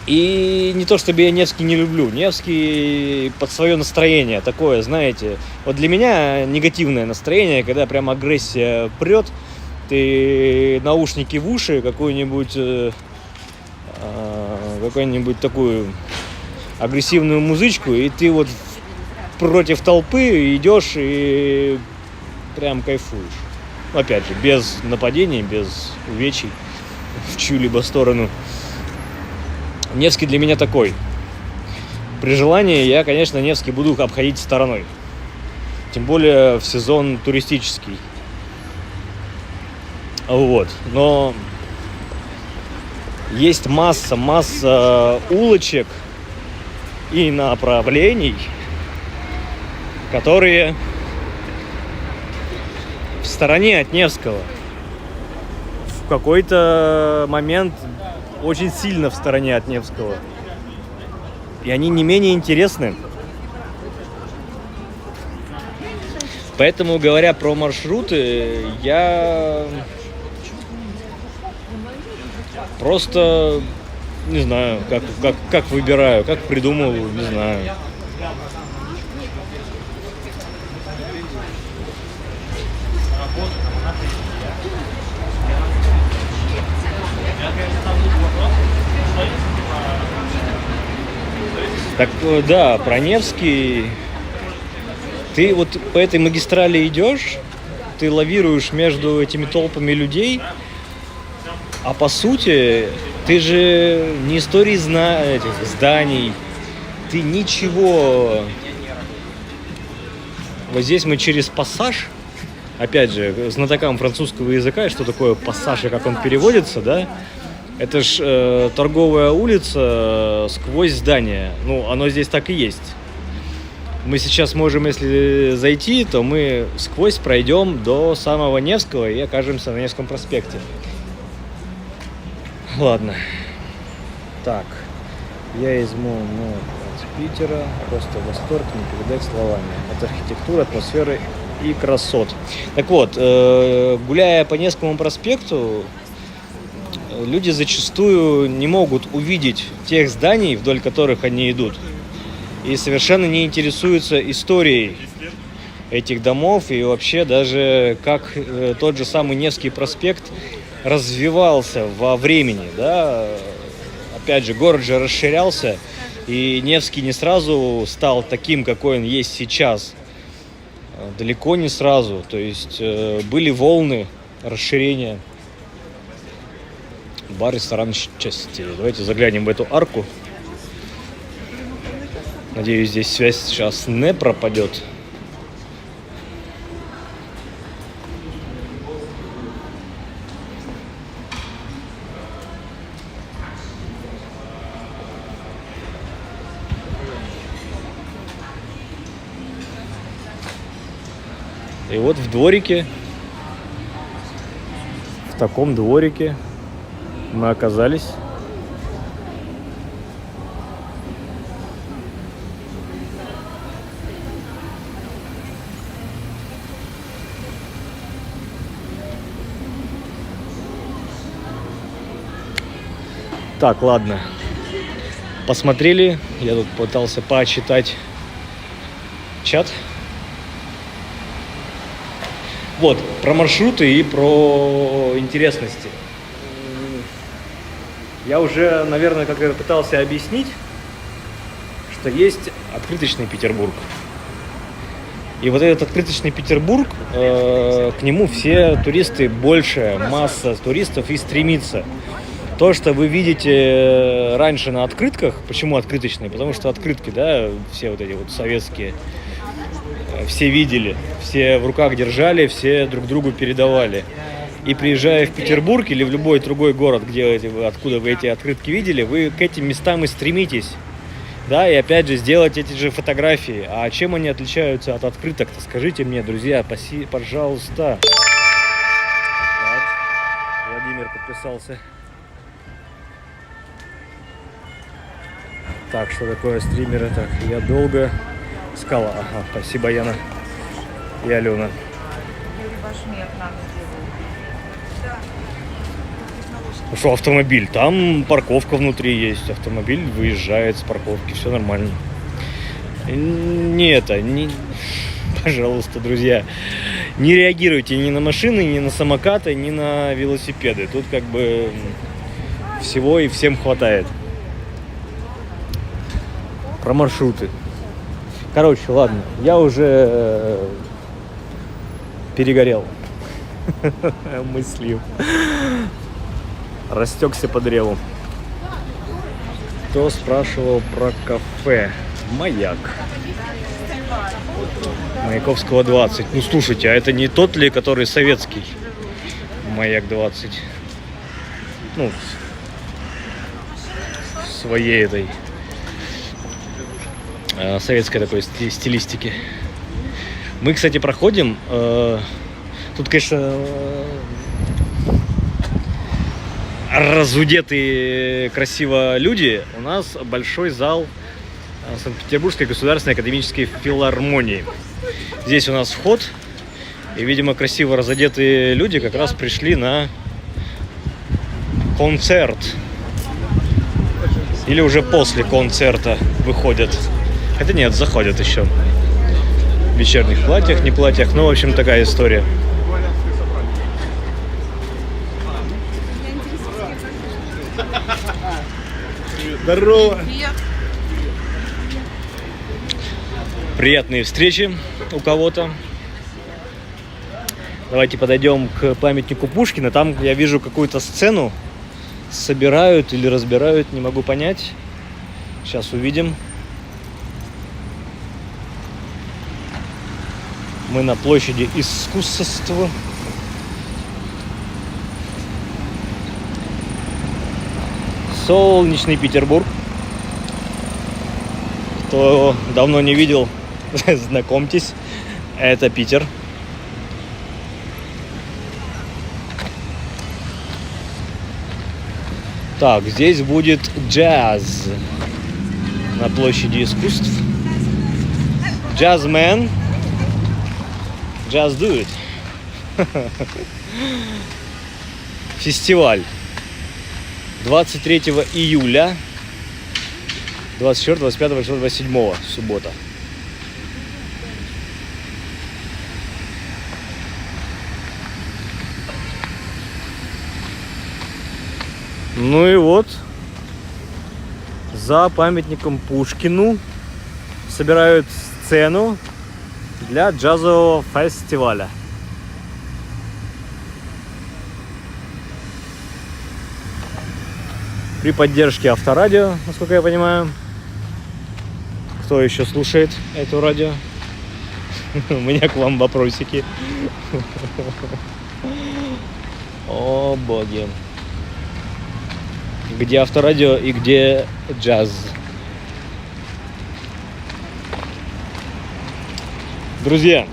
И не то чтобы я Невский не люблю. Невский под свое настроение такое, знаете. Вот для меня негативное настроение, когда прям агрессия прет, ты наушники в уши, какую-нибудь такую агрессивную музычку, и ты вот против толпы идешь и прям кайфуешь. Опять же, без нападений, без увечий в чью-либо сторону. Невский для меня такой. При желании я, конечно, Невский буду обходить стороной. Тем более в сезон туристический. Вот. Но есть масса улочек и направлений, которые в стороне от Невского. В какой-то момент очень сильно в стороне от Невского. И они не менее интересны. Поэтому, говоря про маршруты, я просто не знаю, как выбираю, как придумываю, не знаю. Так, да, про Невский. Ты вот по этой магистрали идешь, ты лавируешь между этими толпами людей, а по сути ты же не истории этих зданий, ты ничего... Вот здесь мы через пассаж, опять же, знатокам французского языка, что такое пассаж и как он переводится, да? Это ж торговая улица сквозь здание. Ну, оно здесь так и есть. Мы сейчас можем, если зайти, то мы сквозь пройдем до самого Невского и окажемся на Невском проспекте. Ладно. Так. Я из Питера. Просто восторг не передать словами. От архитектуры, атмосферы и красот. Так вот, гуляя по Невскому проспекту, люди зачастую не могут увидеть тех зданий, вдоль которых они идут. И совершенно не интересуются историей этих домов и вообще даже как тот же самый Невский проспект развивался во времени, да. Опять же, город же расширялся, и Невский не сразу стал таким, какой он есть сейчас. Далеко не сразу. То есть были волны расширения. Бар, ресторан, части. Давайте заглянем в эту арку. Надеюсь, здесь связь сейчас не пропадет. И вот в дворике, в таком дворике мы оказались. Так, ладно. Посмотрели. Я тут пытался почитать чат. Вот, про маршруты и про интересности. Я уже, наверное, как я пытался объяснить, что есть открыточный Петербург. И вот этот открыточный Петербург, к нему все туристы, большая масса туристов и стремится. То, что вы видите раньше на открытках, почему открыточные? Потому что открытки, да, все вот эти вот советские, все видели, все в руках держали, все друг другу передавали. И приезжая в Петербург или в любой другой город, откуда вы эти открытки видели, вы к этим местам и стремитесь. Да, и опять же сделать эти же фотографии. А чем они отличаются от открыток-то? Скажите мне, друзья, пожалуйста. Так, Владимир подписался. Так, что такое стримеры? Так, я долго искала. Ага, спасибо, Яна и Алена. Ну что, автомобиль? Там парковка внутри есть. Автомобиль выезжает с парковки, все нормально. Пожалуйста, друзья, не реагируйте ни на машины, ни на самокаты, ни на велосипеды. Тут как бы всего и всем хватает. Про маршруты. Короче, ладно, я уже перегорел мыслью. Растекся по древу. Кто спрашивал про кафе? Маяк. Маяковского 20. Ну слушайте, а это не тот ли, который советский? Маяк 20. Ну, своей этой советской такой стилистики. Мы, кстати, проходим. Тут, конечно, разудетые красиво люди. У нас большой зал Санкт-Петербургской государственной академической филармонии. Здесь у нас вход. И, видимо, красиво разодетые люди как раз пришли на концерт. Или уже после концерта выходят. Хотя нет, заходят еще. В вечерних платьях, не платьях. Ну, в общем, такая история. Здорово! Приятные встречи у кого-то. Давайте подойдем к памятнику Пушкина. Там я вижу какую-то сцену. Собирают или разбирают, не могу понять. Сейчас увидим. Мы на площади искусства. Солнечный Петербург. Кто давно не видел, знакомьтесь, это Питер. Так, здесь будет джаз на площади искусств. Jazzman. Just do it. Фестиваль. 23 июля. 24, 25, 26, 27 суббота. Ну и вот, за памятником Пушкину собирают сцену для джазового фестиваля. При поддержке Авторадио, насколько я понимаю. Кто еще слушает это радио? У меня к вам вопросики. О боги. Где Авторадио и где джаз? Друзья,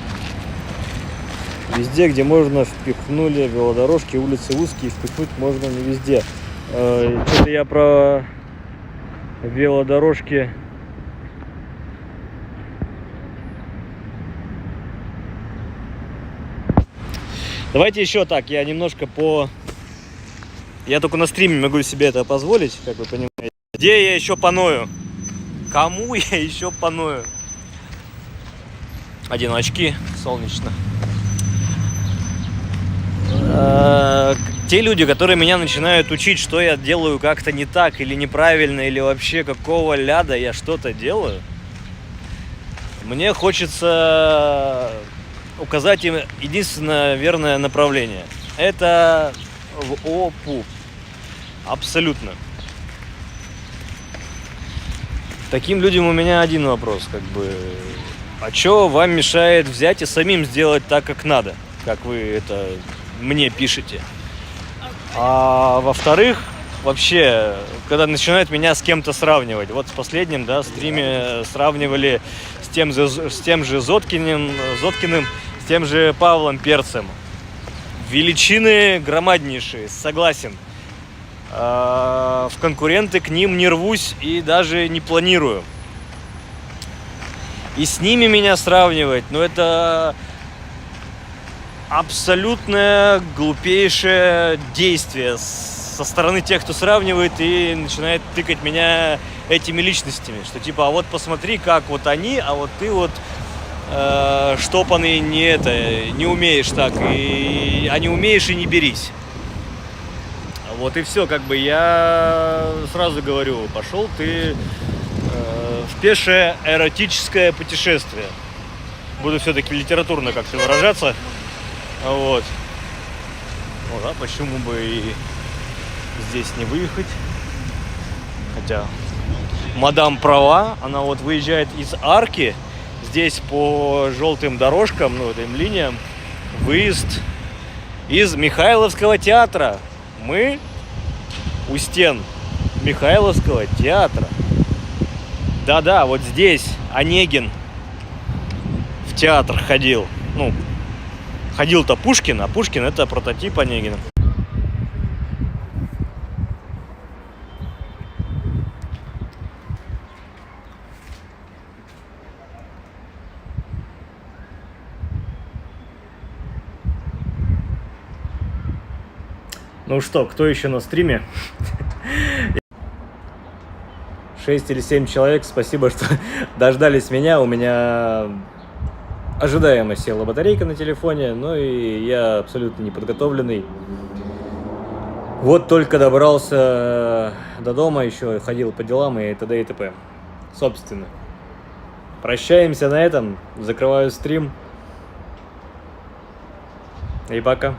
везде, где можно, впихнули велодорожки, улицы узкие, впихнуть можно не везде. Что-то я про велодорожки давайте еще так, я немножко я только на стриме могу себе это позволить, как вы понимаете. Где я еще поною? Кому я еще поною? Одену очки, солнечно. Те люди, которые меня начинают учить, что я делаю как-то не так или неправильно, или вообще какого ляда я что-то делаю, мне хочется указать им единственное верное направление. Это в ОПУ. Абсолютно. Таким людям у меня один вопрос, а что вам мешает взять и самим сделать так, как надо, как вы это мне пишете? А во-вторых, вообще, когда начинают меня с кем-то сравнивать, вот с последним, стриме сравнивали с тем же Зоткиным, с тем же Павлом Перцем. Величины громаднейшие, согласен. В конкуренты к ним не рвусь и даже не планирую. И с ними меня сравнивать, это абсолютное глупейшее действие со стороны тех, кто сравнивает и начинает тыкать меня этими личностями. Что а вот посмотри, как вот они, а вот ты вот штопанный не умеешь так, а не умеешь и не берись. Вот и все, я сразу говорю, пошел ты в пешее эротическое путешествие. Буду все-таки литературно как-то выражаться. Вот. Почему бы и здесь не выехать? Хотя мадам права, она вот выезжает из арки, здесь по желтым дорожкам, этим линиям, выезд из Михайловского театра. Мы у стен Михайловского театра. Да-да, вот здесь Онегин в театр ходил. Ходил-то Пушкин, а Пушкин это прототип Онегина. Ну что, кто еще на стриме? 6 или 7 человек, спасибо, что дождались меня. У меня ожидаемо села батарейка на телефоне, и я абсолютно неподготовленный. Вот только добрался до дома, еще ходил по делам и т.д. и т.п. Собственно, прощаемся на этом, закрываю стрим. И пока.